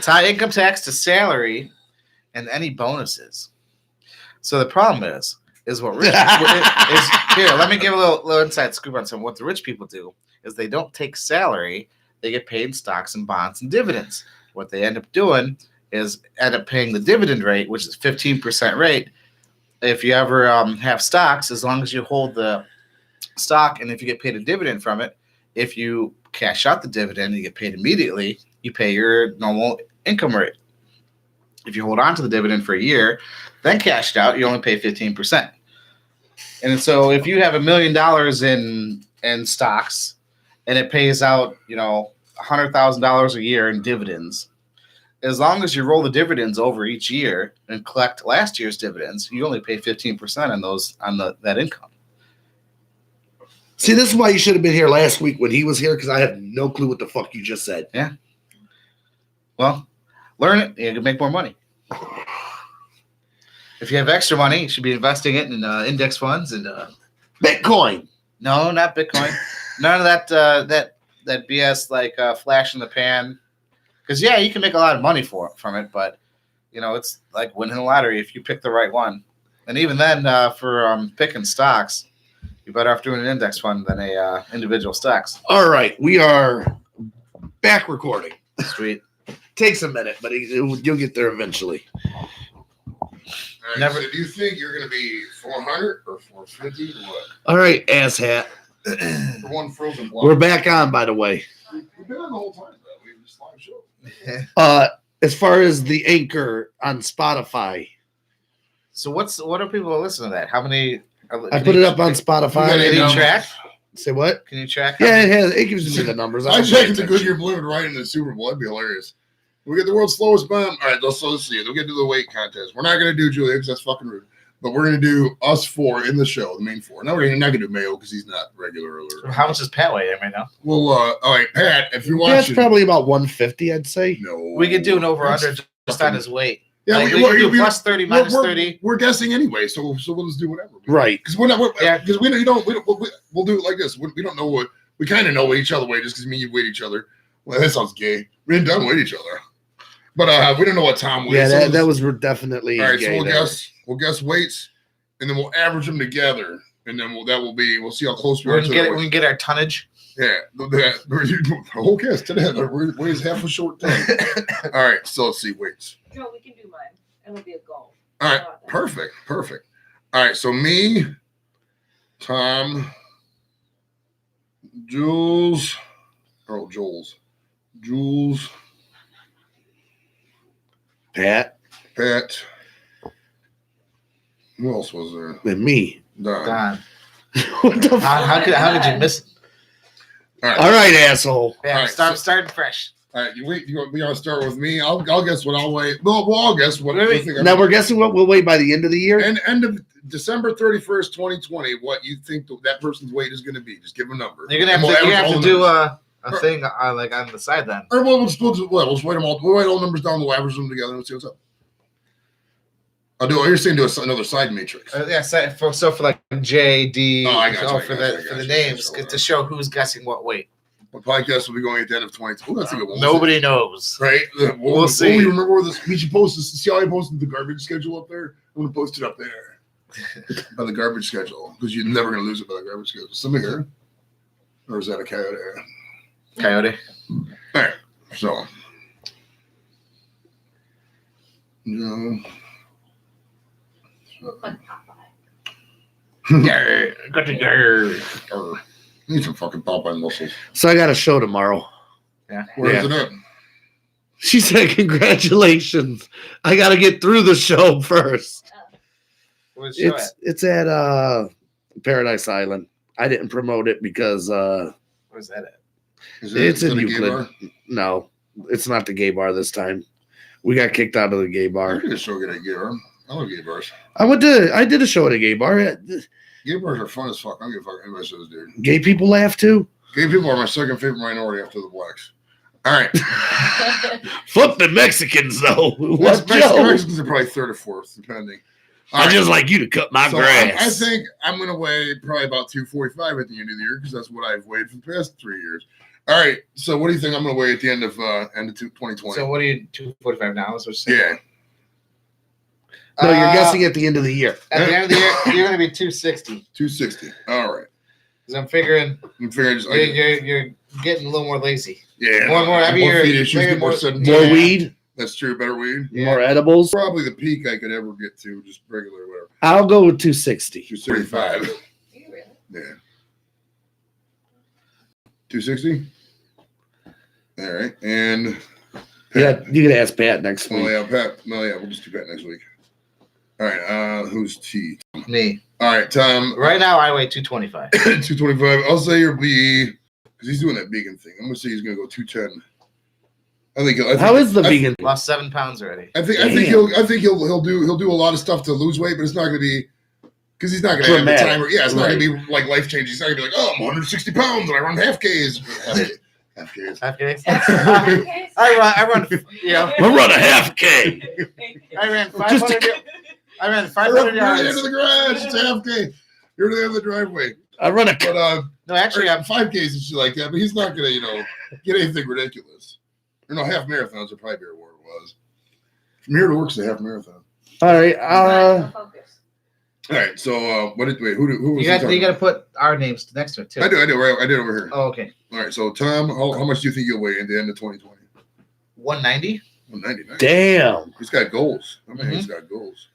tie income tax to salary and any bonuses. So the problem is what rich is here. Let me give a little inside scoop on some. What the rich people do is they don't take salary; they get paid in stocks and bonds and dividends. What they end up doing is end up paying the dividend rate, which is 15% rate. If you ever have stocks, as long as you hold the stock, and if you get paid a dividend from it, if you cash out the dividend, you get paid immediately. You pay your normal income rate. If you hold on to the dividend for a year, then cash it out, you only pay 15%. And so if you have $1 million in stocks and it pays out, $100,000 a year in dividends, as long as you roll the dividends over each year and collect last year's dividends, you only pay 15% on that income. see, this is why you should have been here last week when he was here because I have no clue what the fuck you just said. Yeah. Well, learn it. You can make more money. If you have extra money, you should be investing it in index funds and Bitcoin. no, not Bitcoin. None of that BS like flash in the pan. Because you can make a lot of money from it, but it's like winning the lottery if you pick the right one. And even then, for picking stocks, you're better off doing an index fund than a individual stocks. All right, we are back recording. Sweet. Takes a minute, but you'll get there eventually. All right, Never- So do you think you're going to be 400 or 450 or what? All right, asshat. For one frozen block. We're back on, by the way. We've been on the whole time, bro. We've just live show. As far as the anchor on Spotify, So what are people listening to that? How many? I put it up on Spotify. You Can got you track? Say what? Can you track? how Yeah, many- it gives me the numbers. I don't checked pay the attention. Goodyear balloon right in the Super Bowl. That'd be hilarious. We get the world's slowest bomb. All right, let's see it. We'll get to the weight contest. We're not going to do Julia because that's fucking rude. But we're going to do us four in the show, the main four. Now we're not going to do Mayo because he's not regular. How much does Pat weigh right now? Well, all right, Pat, if you're Yeah, it's watching. probably about 150, I'd say. No. We could do an over under That's just on his weight. Yeah, Like, we we could do we- plus 30, we're- minus we're- 30. We're guessing anyway, so we'll just do whatever. Right. Because we're not. Yeah. Because we'll do it like this. We don't know what we kind of know what each other weigh just because me and you weigh each other. Well, that sounds gay. We didn't done weigh each other, but we don't know what Tom weighs. Yeah, So that was definitely. all right. So gay there. we'll guess weights, and then we'll average them together, and then we'll see how close we We are can to get that it. We weight. can get our tonnage. Yeah, the whole cast today weighs half a short thing. All right, so let's see weights. Joe, we can do mine. It'll be a goal. All right, How about that? perfect. All right, so me, Tom, Jules, Pat Pat. Who else was there? and me. Don. Don. What the How could you miss it? All right, All right, asshole. Yeah, All right, starting fresh. all right. We gonna start with me. I'll guess what I'll weigh. We'll all guess what. Wait, we wait. think Now we're guessing what we'll weigh by the end of the year. And end of December 31st, 2020. What you think that person's weight is going to be? Just give a number. You're gonna And have we'll to. You average have all to the do numbers. a thing like on the side then. Or we'll just we'll just write them all. We'll write all the numbers down. We'll average them together and see what's up. You're saying do another side matrix. Yeah, so for like JD. Oh, I got you, I for got you, I the got you. names to show who's guessing what weight. The podcast will be going at the end of 2020. That's a good one. Nobody knows. Right? We'll see. We remember where this. We should post this. See how I posted the garbage schedule up there? I'm gonna post it up there by the garbage schedule because you're never gonna lose it by the garbage schedule. Somebody here, or is that a coyote? Coyote. All right. So, no. Like Popeye. Got to go. Need some fucking Popeye muscles. So I got a show tomorrow. Yeah. Where's it at? She said, "Congratulations! I got to get through the show first." Where's the show at? It's at Paradise Island. I didn't promote it because Where's that at? it's in a gay Euclid. bar? No, it's not the gay bar this time. We got kicked out of the gay I bar. did a show at a gay bar. I love gay bars. I did a show at a gay bar. Gay bars are fun as fuck. I don't give a fuck what anybody says, dude. Gay people laugh too. Gay people are my second favorite minority after the blacks. All right. Fuck the Mexicans, though. West What, Joe? Mexicans are probably third or fourth, depending. All I right. just like you to cut my So grass. I think I'm going to weigh probably about 245 at the end of the year because that's what I've weighed for the past 3 years. All right. So what do you think I'm going to weigh at the end of 2020? So what are you 245 now? Is what you're saying? Yeah. No, you're guessing at the end of the year. At the end of the year, you're going to be 260. 260. All right. Because I'm figuring I'm figuring just you're getting a little more lazy. yeah. more every year, feet issues, maybe get more more- sedentary. More Yeah. weed, That's true. Better weed. Yeah. more edibles. Probably the peak I could ever get to, just regular whatever. I'll go with 260. 265. You really? Yeah. 260. All right. And Yeah, you can ask Pat next Oh week. yeah, Pat. No, yeah, we'll just do Pat next week. All right. Who's T? Me. All right, Tom. Right now, I weigh 225. 225. I'll say you'll be because he's doing that vegan thing. I'm gonna say he's gonna go 210. I think. How is the vegan? Lost 7 pounds already. I think he'll do a lot of stuff to lose weight, but it's not gonna be because he's not gonna have the Dramatic. time. Yeah, it's not Right. gonna be like life changing. He's not gonna be like, oh, I'm 160 pounds and I run half Ks. Half Ks. Okay. Okay. I run. You know, We'll run a half K. I ran Just 500. I ran You're 500 at the end yards. of the garage. It's a half K. You're at the end of the driveway. I run a. But No, actually, I'm 5Ks and shit like that. But he's not gonna, get anything ridiculous. Or no, half marathons are probably where it was. From here to work's a half marathon. All right. Focus. All right. So who was You he got talking to about? put our names next to it too. I do. Right, I did over here. Oh, okay. All right. So Tom, how much do you think you'll weigh at the end of 2020? 190. 199. Damn. He's got goals. I mean, Mm-hmm. he's got goals.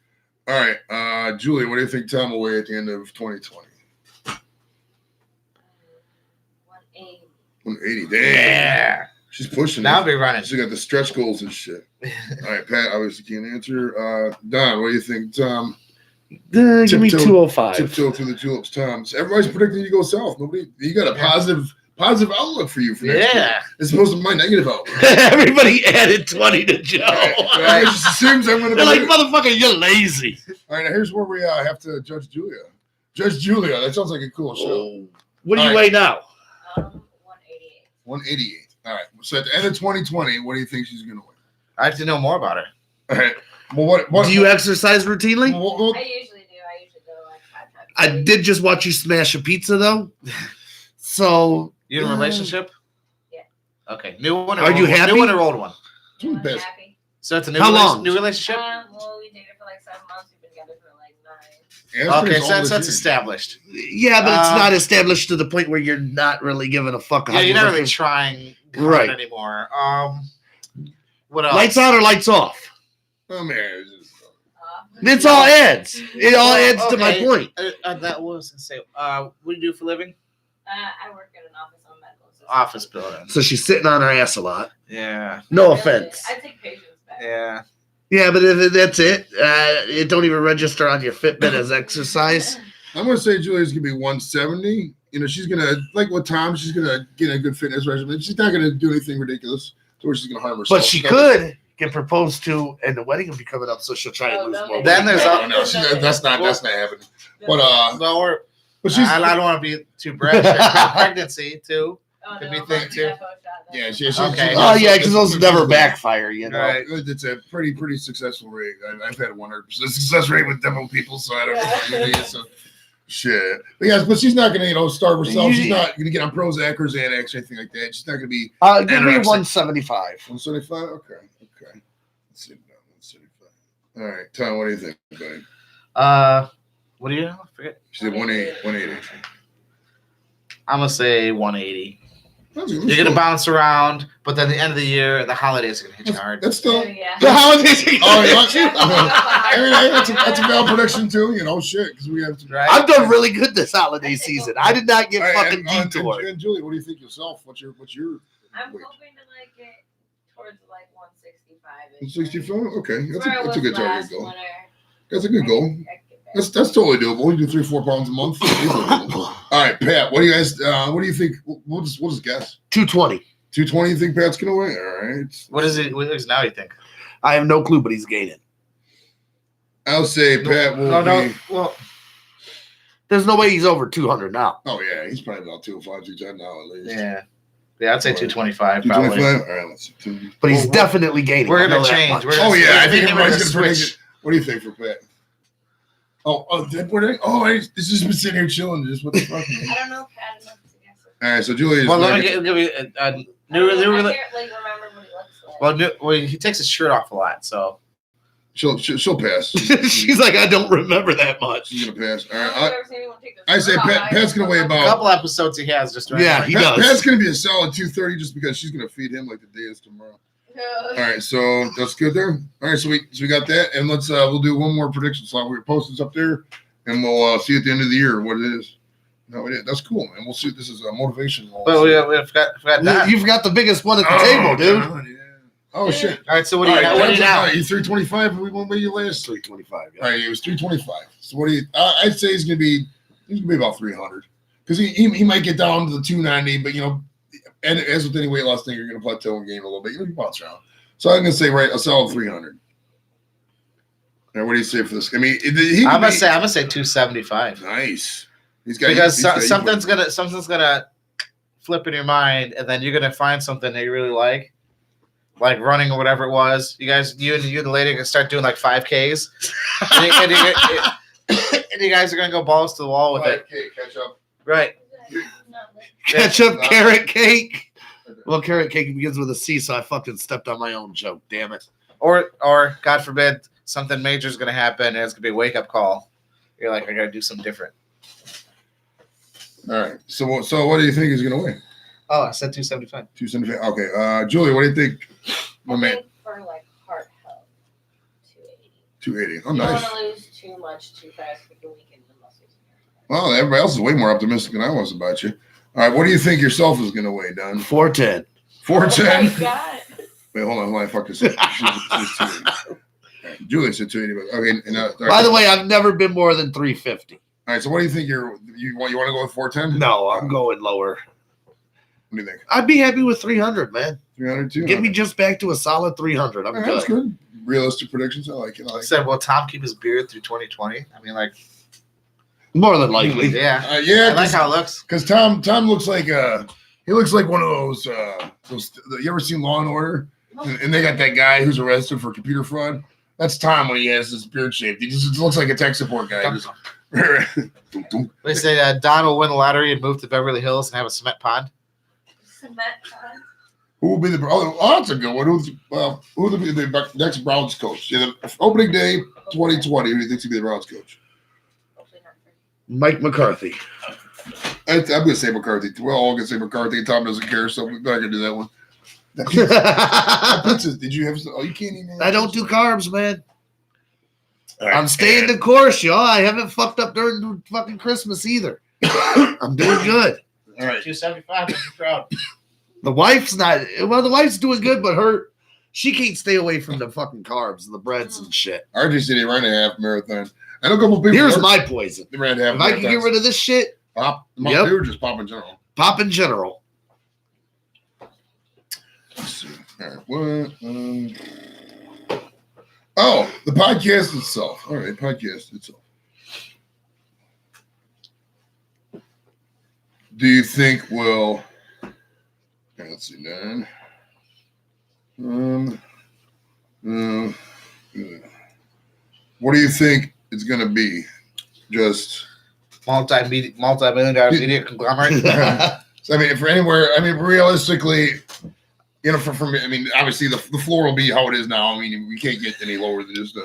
All right. Julie, what do you think Tom will weigh at the end of 2020? 180. 180. Damn. Yeah. She's pushing Now I'll it. be running. She got the stretch goals and shit. All right, Pat, obviously can't answer. Don, what do you think, Tom? Give me Tiptoe- 205. Tiptoe through the tulips, Tom. So everybody's predicting you go south. You got a positive outlook for you for next year. Yeah. As opposed to my negative outlook. Everybody added 20 to Joe. It just assumes I'm going to They're like, be. motherfucker, you're lazy. All right, now here's where we have to judge Julia. Judge Julia. That sounds like a cool show. Oh. What do you All weigh now? 188. 188. All right. So at the end of 2020, what do you think she's going to win? I have to know more about her. All right. Well, what Do you exercise routinely? I usually do. I usually go like 5 times. I did just watch you smash a pizza, though. So, You in a relationship? Yeah. Okay. New one. Or Are old you one? happy? New one or old one? Two I'm best. happy. So it's a new How long? new relationship. Well, we dated for like 7 months. We've been together for like 9. Yeah, Okay, all so this that's year. established. yeah, but it's Um, not established to the point where you're not really giving a fuck. Yeah, you're not really trying hard Right. anymore. What else? Lights on or lights off? Oh, man. It's just- It's all adds. It all adds to my Okay. point. That was to say. What do you do for a living? I work in an office. I'm a medical assistant. Office building. So she's sitting on her ass a lot. Yeah. No Really, offense. I take patients back. Yeah. Yeah, but if that's it. It don't even register on your Fitbit as exercise. I'm going to say Julia's going to be 170. She's going to, like with Tom, she's going to get a good fitness regimen. She's not going to do anything ridiculous to where she's going to harm herself. But she could get proposed to, and the wedding will be coming up, so she'll try and Oh, lose no, more. Then there's No, no, that's not happening. But So we're. but she's I don't want to be too brash. Pregnancy too. Oh, Could no, be thing, I'm too. defo shot, that's yeah, fine. she's Okay. Oh yeah, because those never backfire, you know. Right. It's a pretty successful rate. I've had a 100% success rate with demo people, so I don't know what it is. So shit. But yes, but she's not gonna starve herself. She's not gonna get on Prozac or Xanax or anything like that. She's not gonna be Give me Anorexic. 175. 175. Okay. Let's see. 175. All right, Tom, what do you think, buddy? What do you know? Forget. She said 180. I'm gonna say 180. That's good. You're gonna bounce around, but then the end of the year, the holidays are gonna hit you hard. That's still. Oh, yeah. The holidays. Oh, yeah. I mean, that's a valid prediction too. Shit, because we have to. Right? I've done really good this holiday season. I did not get All right, fucking and detoured. Julie, what do you think yourself? What's your I'm weight? hoping to like get towards like 165. 165. Okay, that's Where I a was good target last goal. winter. That's a good goal. I could get back. That's totally doable. You do 3-4 pounds a month. All right, Pat. What do you guys? What do you think? We'll just guess. 220. 220. You think Pat's gonna win? All right. What is it? What is now? You think? I have no clue, but he's gaining. I'll say Pat will No. be. Well, There's no way he's over 200 now. Oh yeah, he's probably about 205, 210 now at least. yeah. Yeah, I'd say 225 probably. 225. All right, let's see. But he's Well, definitely gaining. We're I know gonna that change. much. We're Oh gonna- yeah, I we're think gonna everybody's gonna switch. predict it. What do you think for Pat? It's just been sitting here chilling. Just what the fuck? Man? I don't know Pat enough to guess it. All right, so Julia. Well, let me give you a I new. can't, new like, remember what he looks like. well, he takes his shirt off a lot, so She'll pass. She's like, I don't remember that much. She's gonna pass. All I don't right, think I've ever seen anyone take their I say shirt off. Pat's gonna weigh a about. couple episodes he has just right. Yeah, now. he does. Pat's gonna be a solid 230 just because she's gonna feed him like the day is tomorrow. All right, so that's good there. All right, so we got that, and let's we'll do one more prediction slot. We'll post this up there, and we'll see at the end of the year what it is. No, it is. That's cool, man. We'll see. This is a motivation. But we forgot that. You forgot the biggest one at the table, dude. God, yeah. Oh shit! All right, so what do you? All right, What do you now? You 325. We won't be you last. 325. All right, it was 325. So what do you? I'd say he's gonna be about 300 because he might get down to the 290, but and as with any weight loss thing, you're gonna plateau and gain a little bit. You bounce around. So I'm gonna say a solid 300. All right, what do you say for this? I mean, I'm gonna say 275 nice. He's got because he's got- something's gonna flip in your mind, and then you're gonna find something that you really like running or whatever it was. You guys, you and the lady are gonna start doing like 5Ks, and you guys are gonna go balls to the wall with it. Okay, catch up. Right. Ketchup carrot cake. Well, carrot cake begins with a C, so I fucking stepped on my own joke. Damn it. Or God forbid, something major is gonna happen, and it's gonna be a wake up call. You're like, I gotta do something different. All right. So what do you think he's gonna win? Oh, I said 275. 275. Okay. Julie, what do you think? My I man, think for like heart health, 280. 280. Oh, You don't nice. want to lose too much too fast if you weaken the muscles in your Well, everybody else is way more optimistic than I was about you. All right. What do you think yourself is gonna weigh, Don? 410. 410. Oh my God. Wait, hold on. I fucked this up. She's 280. All right, Julie said 280. But okay. And, all right. By the way, I've never been more than 350. All right. So what do you think? You want to go with 410? No, I'm going lower. What do you think? I'd be happy with 300, man. 300 too. Get me just back to a solid 300. I'm All right, that's good. good. Realistic predictions. I like it. I I like it. said, will Tom keep his beard through 2020? I mean, like, More than likely. yeah. Yeah. I like how it looks. Because Tom looks like he looks like one of those you ever seen Law and Order? And they got that guy who's arrested for computer fraud. That's Tom when he has this beard shape. He just looks like a tech support guy. Just- They say Don will win the lottery and move to Beverly Hills and have a cement pond. Cement pond. Who will be the? Oh, that's a good one. Who will be the next Browns coach? Yeah, the opening day 2020. Who do you think will be the Browns coach? Hopefully not for Mike McCarthy. I'm gonna say McCarthy. We're all gonna say McCarthy. Tom doesn't care, so we're not gonna do that one. That pizza, did you have? Oh, you can't eat that. I don't do carbs, man. All right. I'm staying the course, y'all. I haven't fucked up during fucking Christmas either. I'm doing good. All right. 275. I'm proud. The wife's not. Well, the wife's doing good, but she can't stay away from the fucking carbs and the breads and shit. RJ said he ran a half marathon. I know a couple people. Here's my poison. They ran half. If I can get rid of this shit, pop, Yep. they were just pop in general. pop in general. Let's see. All right. What? Oh, the podcast itself. All right, podcast itself. Do you think will? Okay, let's see, Dan. What do you think it's going to be? Just. Multi-million-dollar media conglomerate. So, I mean, for anywhere, I mean, realistically, for me, I mean, obviously the floor will be how it is now. I mean, we can't get any lower than just,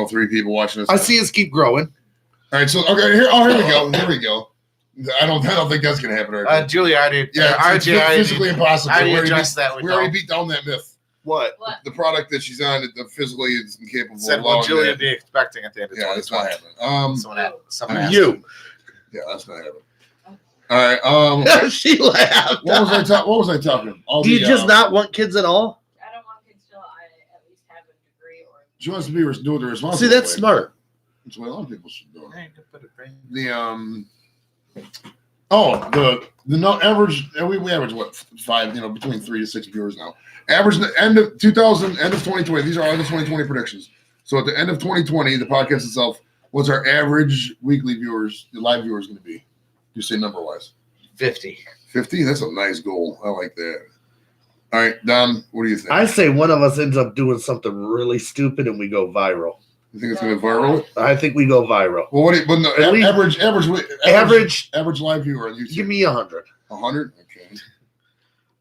3 people watching us. I see us keep growing. All right, so okay, here we go. Here we go. I don't think that's gonna happen. RJ. Julie already. Yeah, it's RJ physically impossible. I already We already addressed that. we already beat down that myth. What? what? The product that she's on, that physically is incapable. Said of what allowing Julie that. would be expecting at the end of Yeah, that's not 2020. happening. Someone asked. You. Yeah, that's not happening. All right. She laughed. What was I talking? All Do you the, just not want kids at all? I don't want kids till I at least have a degree or. She wants to be doing the responsible. See, that's way. smart. That's what a lot of people should do. Hey, put a brain- The no average. We average what 5? Between 3 to 6 viewers now. Average end of 2020. These are all the 2020 predictions. So at the end of 2020, the podcast itself, what's our average weekly viewers, the live viewers, going to be? You say number wise. 50. 15. That's a nice goal. I like that. All right, Don, what do you think? I say one of us ends up doing something really stupid and we go viral. You think it's going to viral? I think we go viral. Well, but no, At least- average live viewer on YouTube. Give me 100. 100. Okay.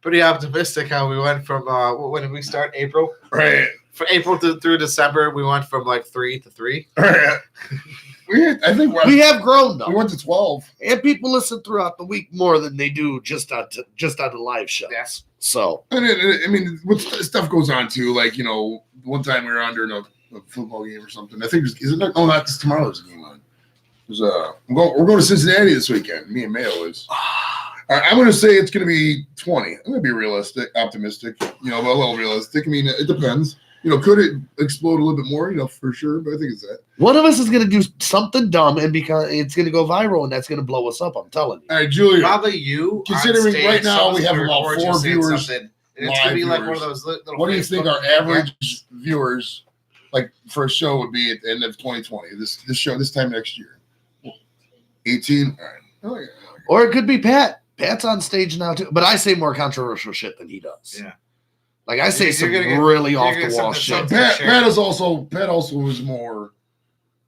Pretty optimistic how we went from when did we start? April. Right. For April through December, we went from like 3 to 3. Right. I think We have grown though, we went to 12. and people listen throughout the week more than they do just on the live shows. Yes. So And I mean, what stuff goes on too. Like, you know, one time we were on during a football game or something. I think isn't there? Oh, not this tomorrow. There's a game on. We're going to Cincinnati this weekend. Me and Mayo is. All right, I'm going to say it's going to be 20. I'm going to be realistic, optimistic. You know, but a little realistic. I mean, it depends. You know, could it explode a little bit more? You know, for sure. But I think it's that. one of us is going to do something dumb, and because it's going to go viral, and that's going to blow us up. I'm telling you. All right, Julia. Probably you. Considering on stage, right now someone's we have gonna about record you 4 saying viewers, something, and it's gonna be live like one viewers. of those little. What do you think Facebook our average viewers, like for a show, would be at the end of 2020? This show this time next year. 18. All right. Oh yeah. Or it could be Pat. Pat's on stage now too, but I say more controversial shit than he does. Yeah. Like I say You're some gonna get- really you're off gonna the get wall something- shit. something- Pat also was more.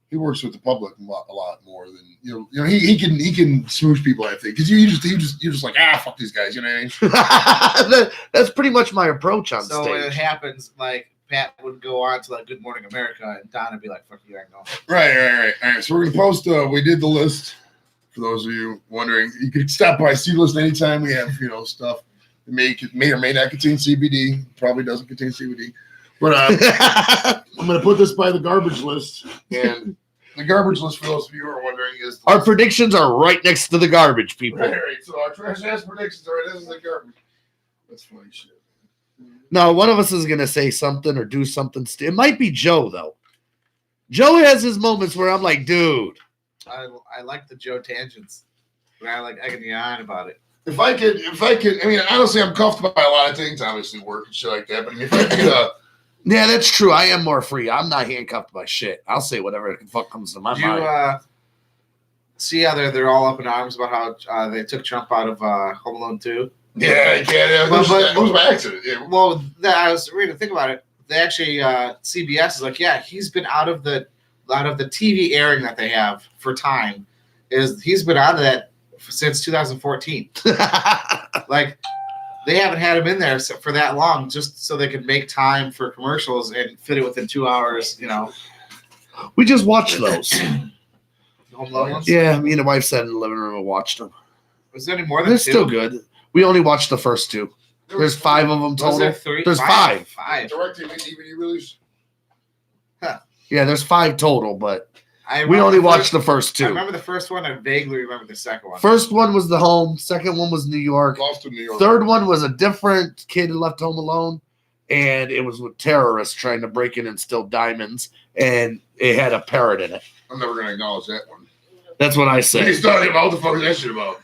He works with the public a lot more than you know. He can smooch people. I think because you're just like fuck these guys. You know what I mean? That's pretty much my approach on So when it stage. happens, like Pat would go on to like Good Morning America, and Don would be like, "Fuck you, I'm going." Right. All right. So we're gonna post. We did the list. For those of you wondering, you can stop by, see the list anytime. We have stuff that may or may not contain CBD. Probably doesn't contain CBD. But I'm going to put this by the garbage list. And the garbage list, for those of you who are wondering, is Our predictions are right next to the garbage, people. right. So our trash ass predictions are this is the garbage. That's funny shit. No, one of us is going to say something or do something. It might be Joe, though. Joe has his moments where I'm like, dude. I like the Joe tangents. But I can yawn about it. If I could, I mean, honestly, I'm comfortable by a lot of things, obviously, work and shit like that. But if I could, Yeah, that's true. I am more free. I'm not handcuffed by shit. I'll say whatever the fuck comes to my Did mind. you see how they're all up in arms about how they took Trump out of Home Alone 2? yeah, it was by accident. Yeah. Well, I was reading to think about it. They actually CBS is like, yeah, he's been out of the TV airing that they have for time. He's been out of that since 2014. Like they haven't had him in there for that long, just so they could make time for commercials and fit it within 2 hours. You know, We just watched those. Home Alone ones? Yeah, me and the wife sat in the living room and watched them. Was there any more than They're 2? still good. We only watched the first 2. There's 5 of them Was total. there 3? There's 5. 5. Direct DVD release. Yeah, there's 5 total, but I we remember only the watched first- the first I 2. remember the first one. I vaguely remember the second one. First one was the home. Second one was New York. Lost in New York. Third one was a different kid who left home alone, and it was with terrorists trying to break in and steal diamonds, and it had a parrot in it. I'm never gonna acknowledge that one. That's what I He's said. talking about what the fuck is that shit about?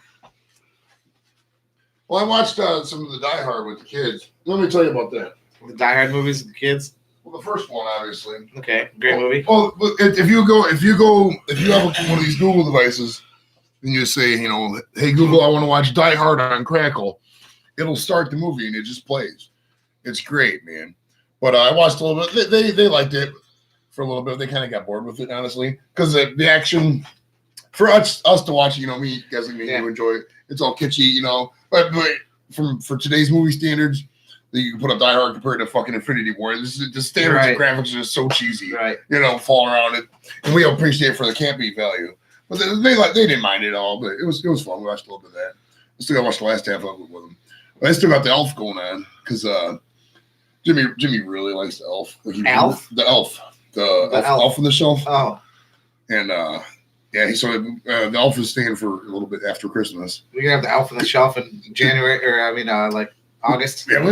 Well, I watched some of the Die Hard with the kids. Let me tell you about that. The Die Hard movies with the kids. Well, the first one, obviously. Okay, great movie. Well, if you have one of these Google devices, and you say, hey Google, I want to watch Die Hard on Crackle, it'll start the movie and it just plays. It's great, man. But I watched a little bit. They liked it for a little bit. They kind of got bored with it, honestly, because the action for us to watch, me, guys like me, Yeah. you enjoy it. It's all kitschy, But for today's movie standards, you can put up Die Hard compared to fucking Infinity War. This is the standards Right. of graphics are just so cheesy, Right. fall around it, and we appreciate it for the campy value. But they didn't mind it at all. But it was fun. We watched a little bit of that. I still got to watch the last half of it with them. But I still got the Elf going on because Jimmy really likes the Elf. Elf? The Elf. The Elf on the Shelf. Oh, And the Elf is staying for a little bit after Christmas. we're gonna have the Elf on the Shelf in January, or like August. Yeah,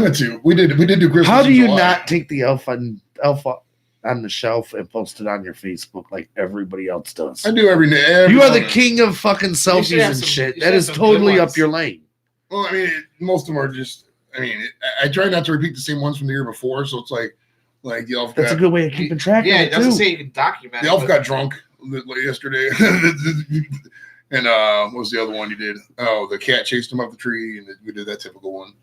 we did do Christmas. How do in you July. not take the elf on the shelf and post it on your Facebook like everybody else does? I do every day. You are the king of fucking selfies have and some- shit. you That should is have some good totally ones. up your lane. Well, I mean, most of them are just. I mean, I try not to repeat the same ones from the year before, so it's like the Elf. That's a good way of keeping track Yeah, of it it doesn't too. say you can document. The it, Elf but- got drunk yesterday. And what was the other one you did? Oh, the cat chased him up the tree, and we did that typical one.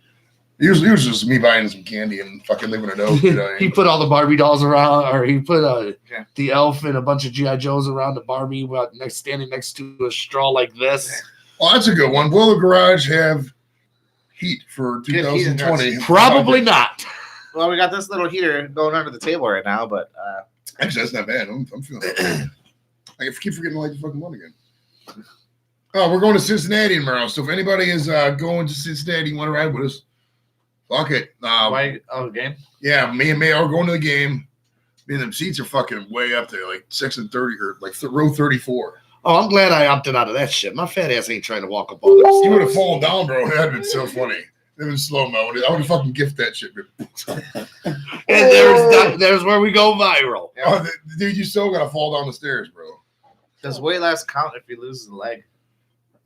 Usually it was just me buying some candy and fucking living it out. You know what I He mean? put all the Barbie dolls around, or he put Yeah. the elf and a bunch of GI Joes around the Barbie, standing next to a straw like this. Oh, that's a good one. Will the garage have heat for Good heat in 2020? Probably not. Well, we got this little heater going under the table right now, but Actually, that's not bad. I'm feeling that. I keep forgetting to light the fucking one again. Oh, we're going to Cincinnati tomorrow. So if anybody is going to Cincinnati, you want to ride with us? Fuck it. why? Oh, game. Yeah, me and May are going to the game. Man, them seats are fucking way up there, like 6 and 30 or like row 34. Oh, I'm glad I opted out of that shit. My fat ass ain't trying to walk up all this. You would have fallen down, bro. That'd been so funny. It was slow mo. I would have fucking gift that shit. And there's where we go viral. Oh, dude, you still gotta fall down the stairs, bro. Does weight loss count if you lose the leg?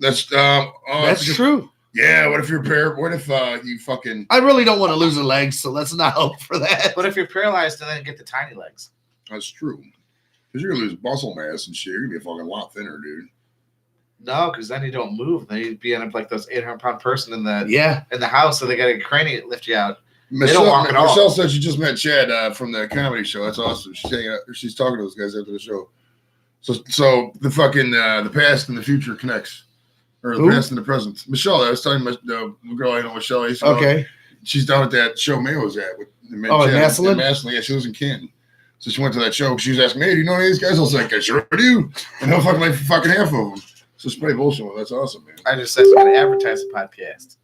That's That's true. Yeah. What if you're What if you fucking? I really don't want to lose a leg, so let's not hope for that. But if you're paralyzed and then get the tiny legs, That's true. Because you're gonna lose muscle mass and shit. You're gonna be a fucking lot thinner, dude. no, because then you don't move. Then you'd be up like those 800-pound person in the Yeah. house, so they got a crane to lift you out. Michelle, walk at all. Michelle said she just met Chad from the comedy show. That's awesome. She's talking to those guys after the show. So the fucking the past and the future connects, or the Who? past and the present. Michelle, I was telling the girl I know, Michelle. I used to know, Okay. she's down at that show May was at with Oh, in Chad Massillon? Massillon. Yeah, she lives in Canton. So she went to that show. She was asking me, "Hey, do you know any of these guys?" I was like, "I sure do." And no fucking like fucking half of them. So it's pretty bullshit. That's awesome, man. I just said you got to advertise the podcast.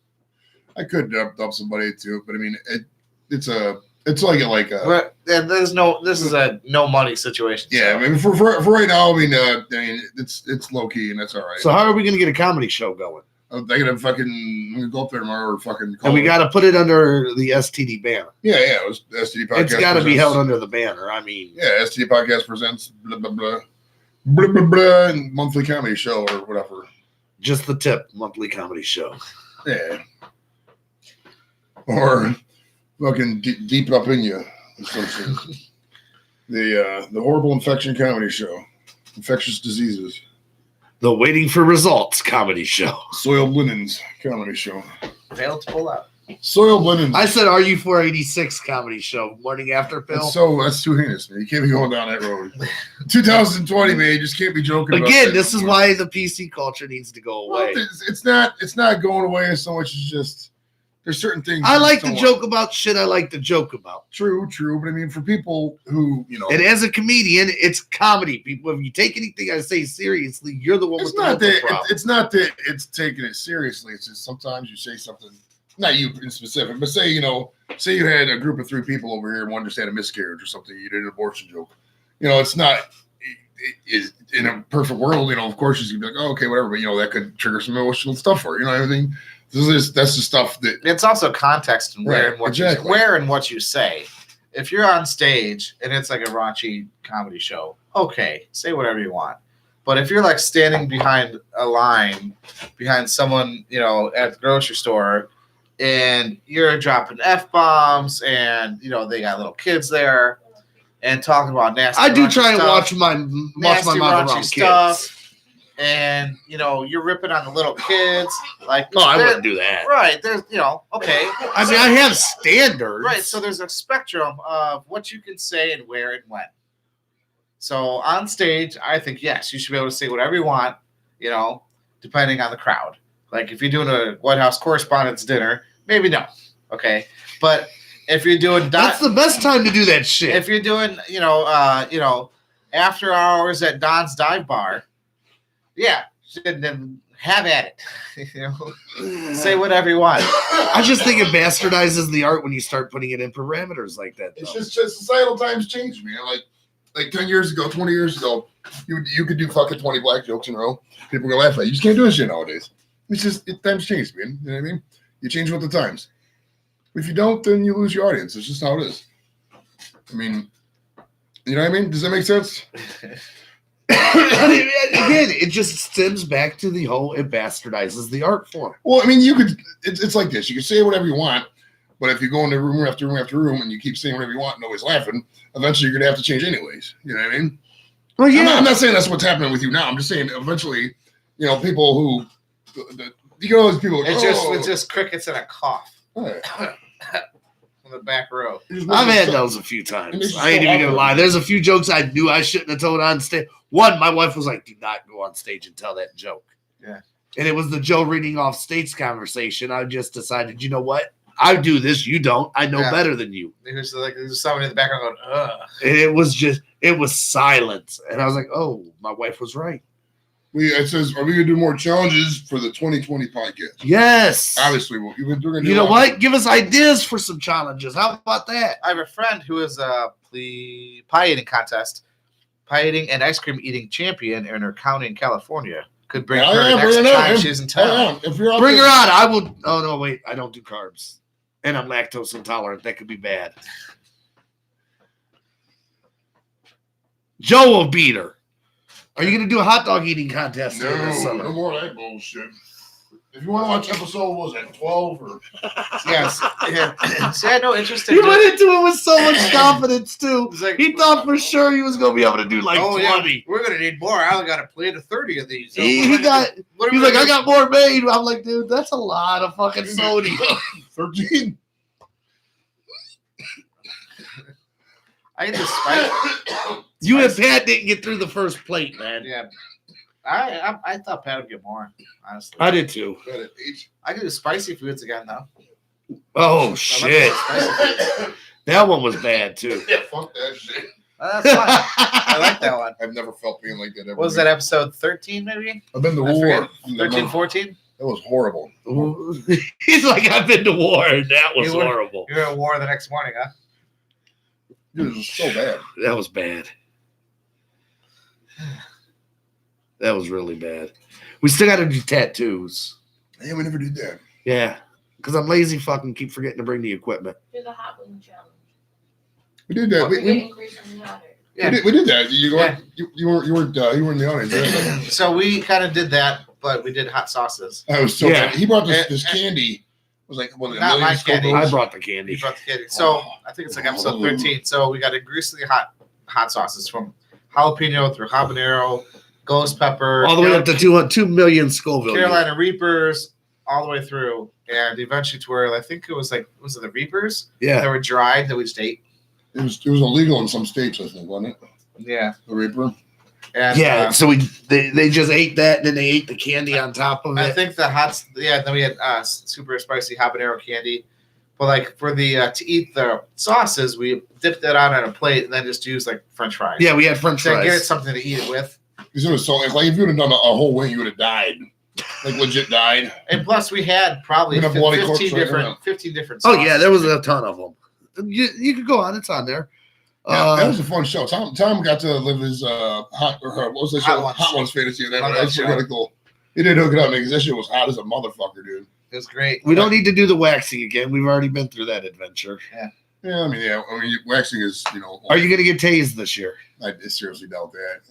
I could dump somebody to it, but I mean, it's like a But this is a no money situation. yeah. I mean, for right now, I mean, it's low key and that's all right. So how are we gonna get a comedy show going? I'm gonna go up there tomorrow or fucking. And we got to put it under the STD banner. Yeah. It was STD podcast. It's got to be presents. held under the banner. I mean, Yeah, STD podcast presents blah blah blah blah blah blah and monthly comedy show or whatever. just the tip monthly comedy show. Yeah. Or fucking deep up in you. Or some shit. The horrible infection comedy show, infectious diseases. The Waiting for Results comedy show. Soiled linens comedy show. Failed to pull out. Soiled linens. I said RU486 comedy show. Morning after pill. That's too heinous, man. You can't be going down that road. 2020, man. You just can't be joking. about Again, that this is anymore. why the PC culture needs to go away. Well, it's not going away so much as just there's certain things. I that like just to don't joke about shit I like to joke about. True, but I mean, for people who And as a comedian, it's comedy. People, if you take anything I say seriously, you're the one it's with the not mental that problem. it's not that it's taking it seriously. It's just sometimes you say something, not you in specific, but say you had a group of 3 people over here and one just had a miscarriage or something. You did an abortion joke. It's not. It, in a perfect world, of course, you're gonna be like, oh, okay, whatever, but that could trigger some emotional stuff for you. Everything. That's the stuff that. It's also context and where Right, and what exactly. where and what you say. If you're on stage and it's like a raunchy comedy show, okay, say whatever you want. But if you're like standing behind a line, behind someone, at the grocery store, and you're dropping F-bombs and they got little kids there and talking about nasty. I do raunchy try and stuff, watch my nasty, mouth raunchy around stuff. kids. And you're ripping on the little kids, like No, I there- wouldn't do that. Right, there's okay. I mean, I have standards. Right, so there's a spectrum of what you can say and where and when. So on stage, I think yes, you should be able to say whatever you want, depending on the crowd. Like if you're doing a White House Correspondents' Dinner, maybe no, okay. But if you're doing That's the best time to do that shit. if you're doing after hours at Don's Dive Bar, yeah, then have at it. Say whatever you want. I just think it bastardizes the art when you start putting it in parameters like that. It's though. just societal times change, man. Like 10 years ago, 20 years ago, you could do fucking 20 black jokes in a row. People are gonna laugh at you. You just can't do this shit nowadays. It's just times change, man. You know what I mean? You change with the times. If you don't, then you lose your audience. It's just how it is. I mean, you know what I mean? Does that make sense? Again, it just stems back to the whole it bastardizes the art form. Well, I mean, you could. It's like this. You can say whatever you want, but if you go into room after room after room and you keep saying whatever you want and nobody's laughing, eventually you're gonna have to change anyways. You know what I mean? Well, I'm not saying that's what's happening with you now. I'm just saying eventually you know, people who, you know, those people. It's just crickets and a cough Right. in the back row. I've had those a few times. I ain't even gonna lie. There's a few jokes I knew I shouldn't have told on stage. One, my wife was like, "Do not go on stage and tell that joke." Yeah. And it was the Joe reading off states conversation. I just decided, you know what? I do this. You don't. I know better than you. There's somebody in the background going, ugh. And it was silence. And I was like, oh, my wife was right. It says, are we going to do more challenges for the 2020 podcast? Yes. Obviously, we're going to do you know what? Give us ideas for some challenges. How about that? I have a friend who is a pie eating contest, pie eating and ice cream eating champion in her county in California. Could bring her next time she's in town. If you're bring her on. I will. Oh, no, wait. I don't do carbs. And I'm lactose intolerant. That could be bad. Joe will beat her. Are you going to do a hot dog eating contest this summer? No more of that bullshit. If you want to watch episode, what was that, 12? Or... Yes. Yeah. See, I had no interest in He went into it with so much confidence, too. Like, he thought for sure he was going to be able to do like 20. Yeah, we're going to need more. I only got to play to 30 of these. So He's like, I got more made. I'm like, dude, that's a lot of fucking sodium. 13. I ate this spice. You and Pat didn't get through the first plate, man. Yeah. I thought Pat would get more, honestly. I did too. I could do spicy foods again, though. Oh, shit. That one was bad, too. Yeah, fuck that shit. That's fine. I like that one. I've never felt pain like that ever. What was that, episode 13, maybe? I've been to war. 13, 14? That was horrible. He's like, I've been to war, and that was horrible. You were at war the next morning, huh? Dude, it was so bad. That was bad. That was really bad. We still got to do tattoos. Yeah, we never did that. Yeah, because I'm lazy fucking keep forgetting to bring the equipment. Do the hot wing challenge. We did that. We did that. You weren't in the audience. Right? So we kind of did that, but we did hot sauces. I was so bad. He brought this candy. It was like not my candy. I brought the candy. He brought the candy. So I think it's like episode 13. So we got a greasily hot sauces from jalapeno through habanero, ghost pepper, all the way up to 2 million Scoville. Carolina Reapers, all the way through, and eventually to where I think it was like, was it the Reapers? Yeah, that were dried that we just ate. It was illegal in some states, I think, wasn't it? Yeah, the Reaper. And, so they just ate that, and then they ate the candy on top of it. I think the then we had super spicy habanero candy. But like for the to eat the sauces, we dipped that out on a plate and then just used like French fries. Yeah, we had French fries. Get something to eat it with. Because it was so like if you would have done a whole wing, you would have died. Like legit died. And plus, we had probably 15 different. Oh yeah, there was a ton of them. You could go on; it's on there. Yeah, that was a fun show. Tom got to live his hot ones fantasy. That was really cool. He did hook it up because that shit was hot as a motherfucker, dude. It was great. We don't need to do the waxing again. We've already been through that adventure. Yeah. I mean, waxing is, Are you going to get tased this year? I seriously doubt that.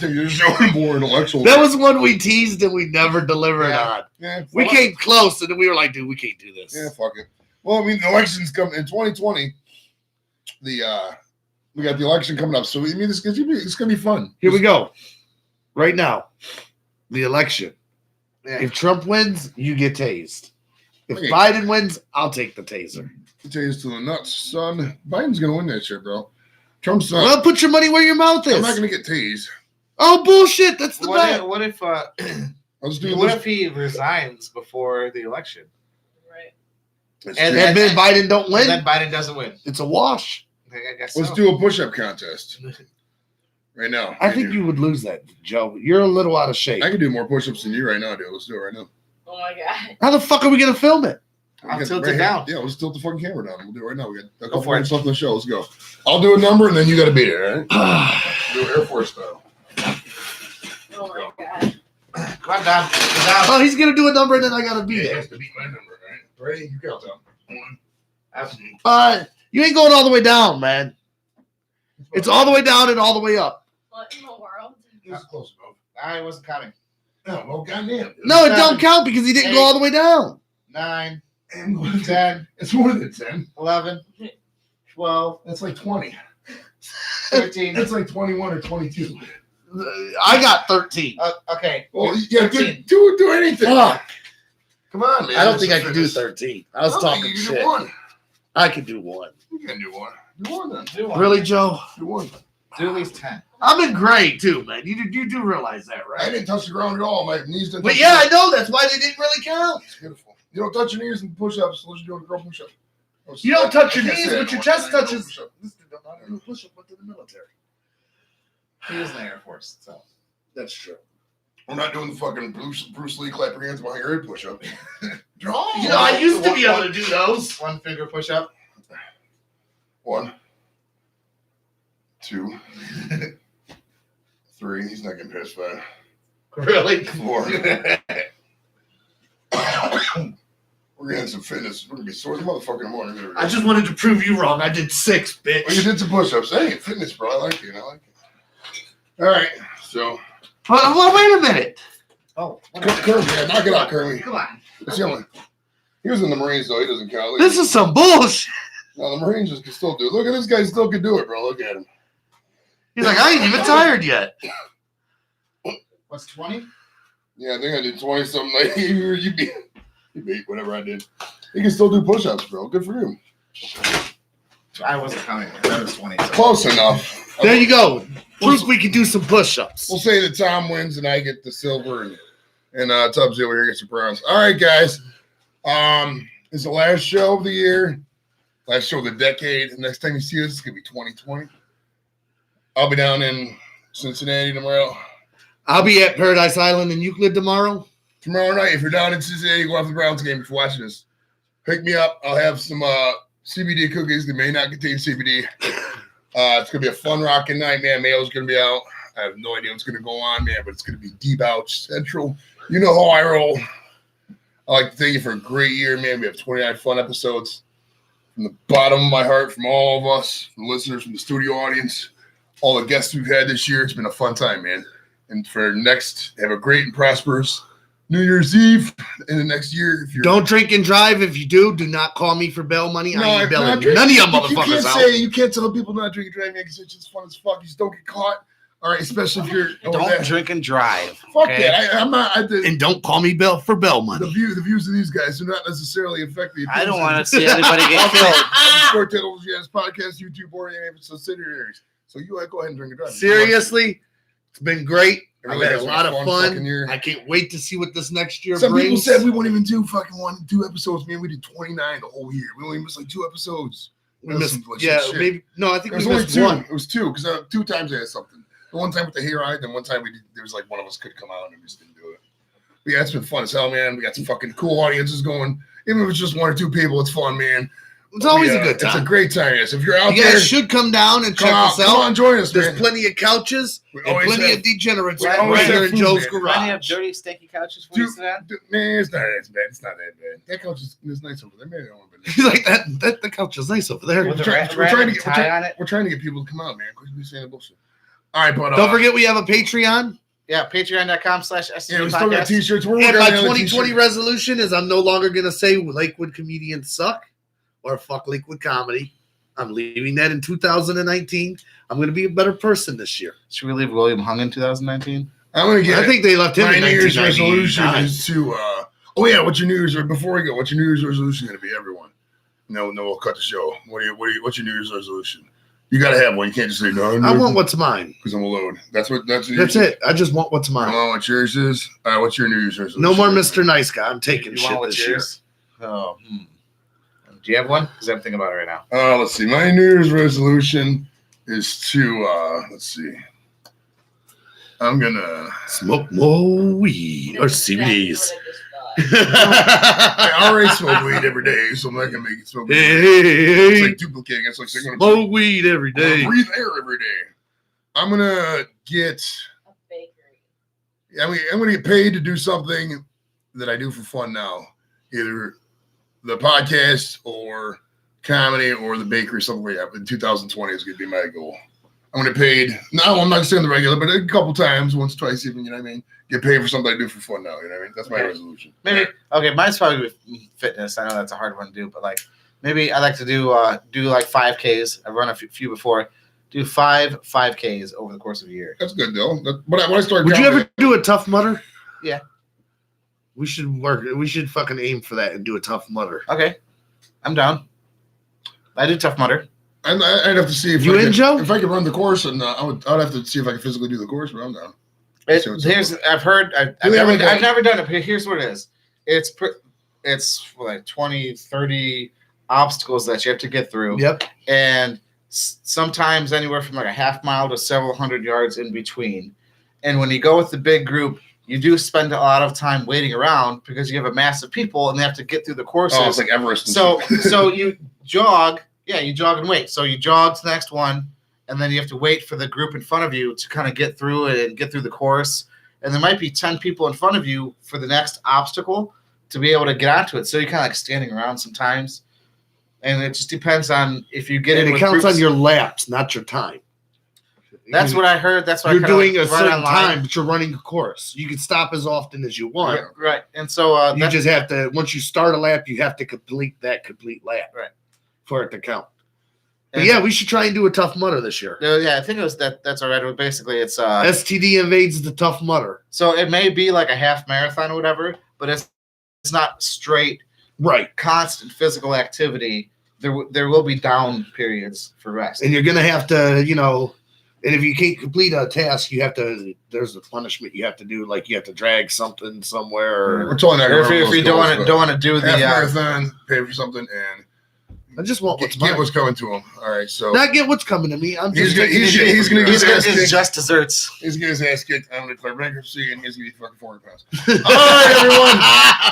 You're showing more intellectual. That was one we teased and we never delivered on. Yeah, we came close and then we were like, dude, we can't do this. Yeah, fuck it. Well, I mean, the election's coming in 2020. We got the election coming up, so I mean, it's gonna be fun. Here we go. Right now, the election. Yeah. If Trump wins, you get tased. If Biden wins, I'll take the taser. Tased to the nuts, son. Biden's gonna win that shit, bro. Trump's well, put your money where your mouth is. I'm not gonna get tased. Oh bullshit! That's the bet. What if he resigns before the election? And then Biden don't win. And then Biden doesn't win. It's a wash. I guess Let's do a push-up contest right now. I think you would lose that, Joe. You're a little out of shape. I can do more push-ups than you right now, dude. Let's do it right now. Oh my god! How the fuck are we gonna film it? I'll tilt it down. Yeah, let's tilt the fucking camera down. We'll do it right now. We got a couple minutes left on the show. Let's go. I'll do a number and then you got to beat it. All right? Do Air Force style. Oh my god! Come on, Don. Oh, he's gonna do a number and then I gotta beat He it. has to beat my number, right? Ready? You count down. 1. You ain't going all the way down, man. It's all the way down and all the way up. What in the world? That's close enough. I wasn't counting. Oh, well, goddamn. No, it don't count because he didn't go all the way down. 9, And 10. It's more than 10. 11, 12, That's like 20. 13. That's like 21 or 22. I got 13. Okay. Well, yeah, 13. do anything. Fuck. Come on, man. I don't It's think a I can do fitness. 13. I was I don't talking think you can shit. do one. I could do one. You can do one. Do one then. Do one. Really, Joe? Do one. Do at least 10. I'm in grade too, man. You do realize that, I right? didn't touch the ground at all. My knees didn't But touch yeah, the I know. That's why they didn't really count. It's beautiful. You don't touch your knees and push-ups unless you're doing a girl push-up. You don't touch your I can't knees, say I but your don't want chest to do a touches. push-up. This dude don't know how to do a push-up went to the military. He was in the Air Force, so. That's true. We're not doing the fucking Bruce Lee clap your hands behind your head push-up. You know, I used to be able to do those. One finger push up. 1, 2, 3. He's not getting past 5. Really? 4. We're gonna have some fitness. We're gonna be sore as a motherfucker in the morning. There we go. I just wanted to prove you wrong. I did 6, bitch. Well, you did some push-ups. Hey, fitness, bro. I like it. All right. So, Well, wait a minute. Oh. Kirby, yeah, knock it out, Kirby. Come on. That's the only. He was in the Marines, though. He doesn't count. This is some bullshit. No, the Marines can still do it. Look at this guy. Still can do it, bro. Look at him. He's like, I ain't even tired yet. What's 20? Yeah, I think I did 20-something. Like, you beat whatever I did. He can still do push-ups, bro. Good for you. I wasn't counting. That was 20. So. Close enough. There you go. Proof we can do some push-ups. We'll say that Tom wins and I get the silver and Tubbs over here gets the bronze. All right, guys. It's the last show of the year, last show of the decade. Next time you see us, it's gonna be 2020. I'll be down in Cincinnati tomorrow. I'll be at Paradise Island in Euclid tomorrow. Tomorrow night, if you're down in Cincinnati, go after the Browns game if you're watching this. Pick me up. I'll have some CBD cookies. They may not contain CBD. It's gonna be a fun rocking night, man. Mayo's gonna be out. I have no idea what's gonna go on, man, but it's gonna be deep out central. You know how I roll. I like to thank you for a great year, man. We have 29 fun episodes. From the bottom of my heart, from all of us, from listeners, from the studio audience, all the guests we've had this year. It's been a fun time, man. And for next, have a great and prosperous New Year's Eve in the next year. If you're Don't drink and drive. If you do not call me for bail money. I ain't if bailing not none of you you motherfuckers out. You can't tell people not drinking and driving because it's just fun as fuck. You just don't get caught. All right, especially if you're over there. Don't drink and drive. Fuck okay? that. I'm not. And don't call me for bail money. The views of these guys do not necessarily affect the. I don't want to see anybody get killed. Sport Titles, yes, podcast, YouTube, or any of its subsidiaries. So you go ahead and drink and drive. Seriously, it's been great. It really I've had has a been lot a of fun fucking fun. year. I can't wait to see what this next year Some brings. people said we won't even do fucking 2 episodes, man. We did 29 the whole year. We only missed like 2 episodes. We missed, Some glitchy yeah, shit. maybe no. I think It was we only missed 2. one. It was 2 because 2 times I had something. The one time with the hayride, then one time there was like one of us could come out and we just didn't do it. But yeah, it's been fun as hell, man. We got some fucking cool audiences going. Even if it's just 1 or 2 people, it's fun, man. It's always a good time. It's a great time. Yes, if you're out You there, guys should come down and check us come out. on, join us, There's man. plenty of couches We and always plenty have- of degenerates we right always here have in food, Joe's man. Plenty of garage. dirty, stinky couches for you to sit on. Man, it's not that bad. It's not that bad. That couch is nice over there. Maybe I want to He's like that. The couch is nice over there. With We're the trying- we're trying to random get- tie on it. We're trying to get people to come out, man. Quit be saying bullshit. All right, but Don't forget we have a Patreon. Yeah, patreon.com/STD yeah, we still got podcast. t-shirts. We're And working my on the other 2020 t-shirt. resolution is I'm no longer gonna say Lakewood comedians suck or fuck Lakewood comedy. I'm leaving that in 2019. I'm gonna be a better person this year. Should we leave William Hung in 2019? I'm gonna get. I think they left him my in New Year's resolution 1999. is to. Oh yeah, what's your New Year's? Before we go, what's your New Year's resolution gonna be, everyone? No, we'll cut the show. What's your New Year's resolution? You gotta have one. You can't just say no. I want what's mine. because I'm alone. That's That's it. I just want what's I mine. want what yours is. All right, what's your New Year's resolution? No more Mr. Nice Guy. I'm taking You shit want what's this year. yours? Oh, do you have one? Because I'm thinking about it right now. Let's see. My New Year's resolution is to let's see. I'm gonna. Smoke more weed or That's exactly CBDs. what I just thought. I already smoke weed every day, so I'm not gonna make it smoke weed. Hey, It's like duplicating. It's like saying I'm gonna smoke weed every day. breathe air every day. I'm gonna get. A bakery. I'm gonna get paid to do something that I do for fun now, either the podcast or comedy or the bakery, something like that. In 2020 is gonna be my goal. I'm gonna get paid. No, I'm not saying the regular, but a couple times, once, twice, even. You know what I mean? Get paid for something I do for fun now. You know what I mean? That's my Okay. resolution. Maybe okay. Mine's probably with fitness. I know that's a hard one to do, but like maybe I like to do like 5Ks. I've run a few before. do 5 5Ks over the course of a year. That's good, though. When I started Would you counting- ever do a Tough Mudder? Yeah. We should fucking aim for that and do a Tough Mudder. Okay, I'm down. I do Tough Mudder. I'd have to see if You I in, could, Joe? if I could run the course, and I'd have to see if I could physically do the course, but I'm down. I've heard. I've never done it. But here's what it is. It's like 20, 30 obstacles that you have to get through. Yep. And sometimes anywhere from like a half mile to several hundred yards in between. And when you go with the big group, you do spend a lot of time waiting around because you have a mass of people and they have to get through the courses. Oh, it's like Everest. And So shit. so you jog. Yeah, you jog and wait. So you jog to the next one, and then you have to wait for the group in front of you to kind of get through it and get through the course. And there might be 10 people in front of you for the next obstacle to be able to get onto it. So you're kind of like standing around sometimes. And it just depends on if you get And in it with counts groups. on your laps, not your time. That's what I heard. That's what You're I kinda doing a read certain online. time, but you're running a course. You can stop as often as you want. Right. And so You that's just have to, once you start a lap, you have to complete that complete lap. Right. For it to count. But and- yeah, we should try and do a Tough Mudder this year. Yeah, I think it was that. That's all right. But basically, it's STD invades the Tough Mudder. so it may be like a half marathon or whatever, but it's not straight Right. constant physical activity. There will be down periods for rest. And you're going to have to, and if you can't complete a task, there's a punishment you have to do. Like you have to drag something somewhere. We're totally not Or gonna if run you those don't goals, want to do but half the marathon, pay for something, and I just want what's get mine. what's coming to him. All right, so Not get what's coming to me. I'm He's just gonna- taking he's- it in. he's gonna He's get his ass it's kicked. just desserts. he's getting his ass kicked. I'm gonna declare bankruptcy, and he's gonna be fucking 400 pounds. All right,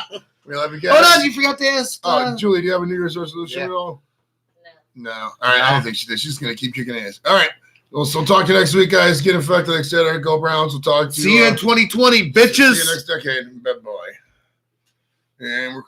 everyone. We love you guys. Hold on, you forgot to ask. Julie, do you have a New Year's resolution Yeah. at all? No. No. All right, I don't think she did. She's gonna keep kicking ass. All right. Well, so talk to you next week, guys. Get infected, etc. Go Browns. We'll talk to See you in 2020, bitches. See you next decade, bad boy. And we're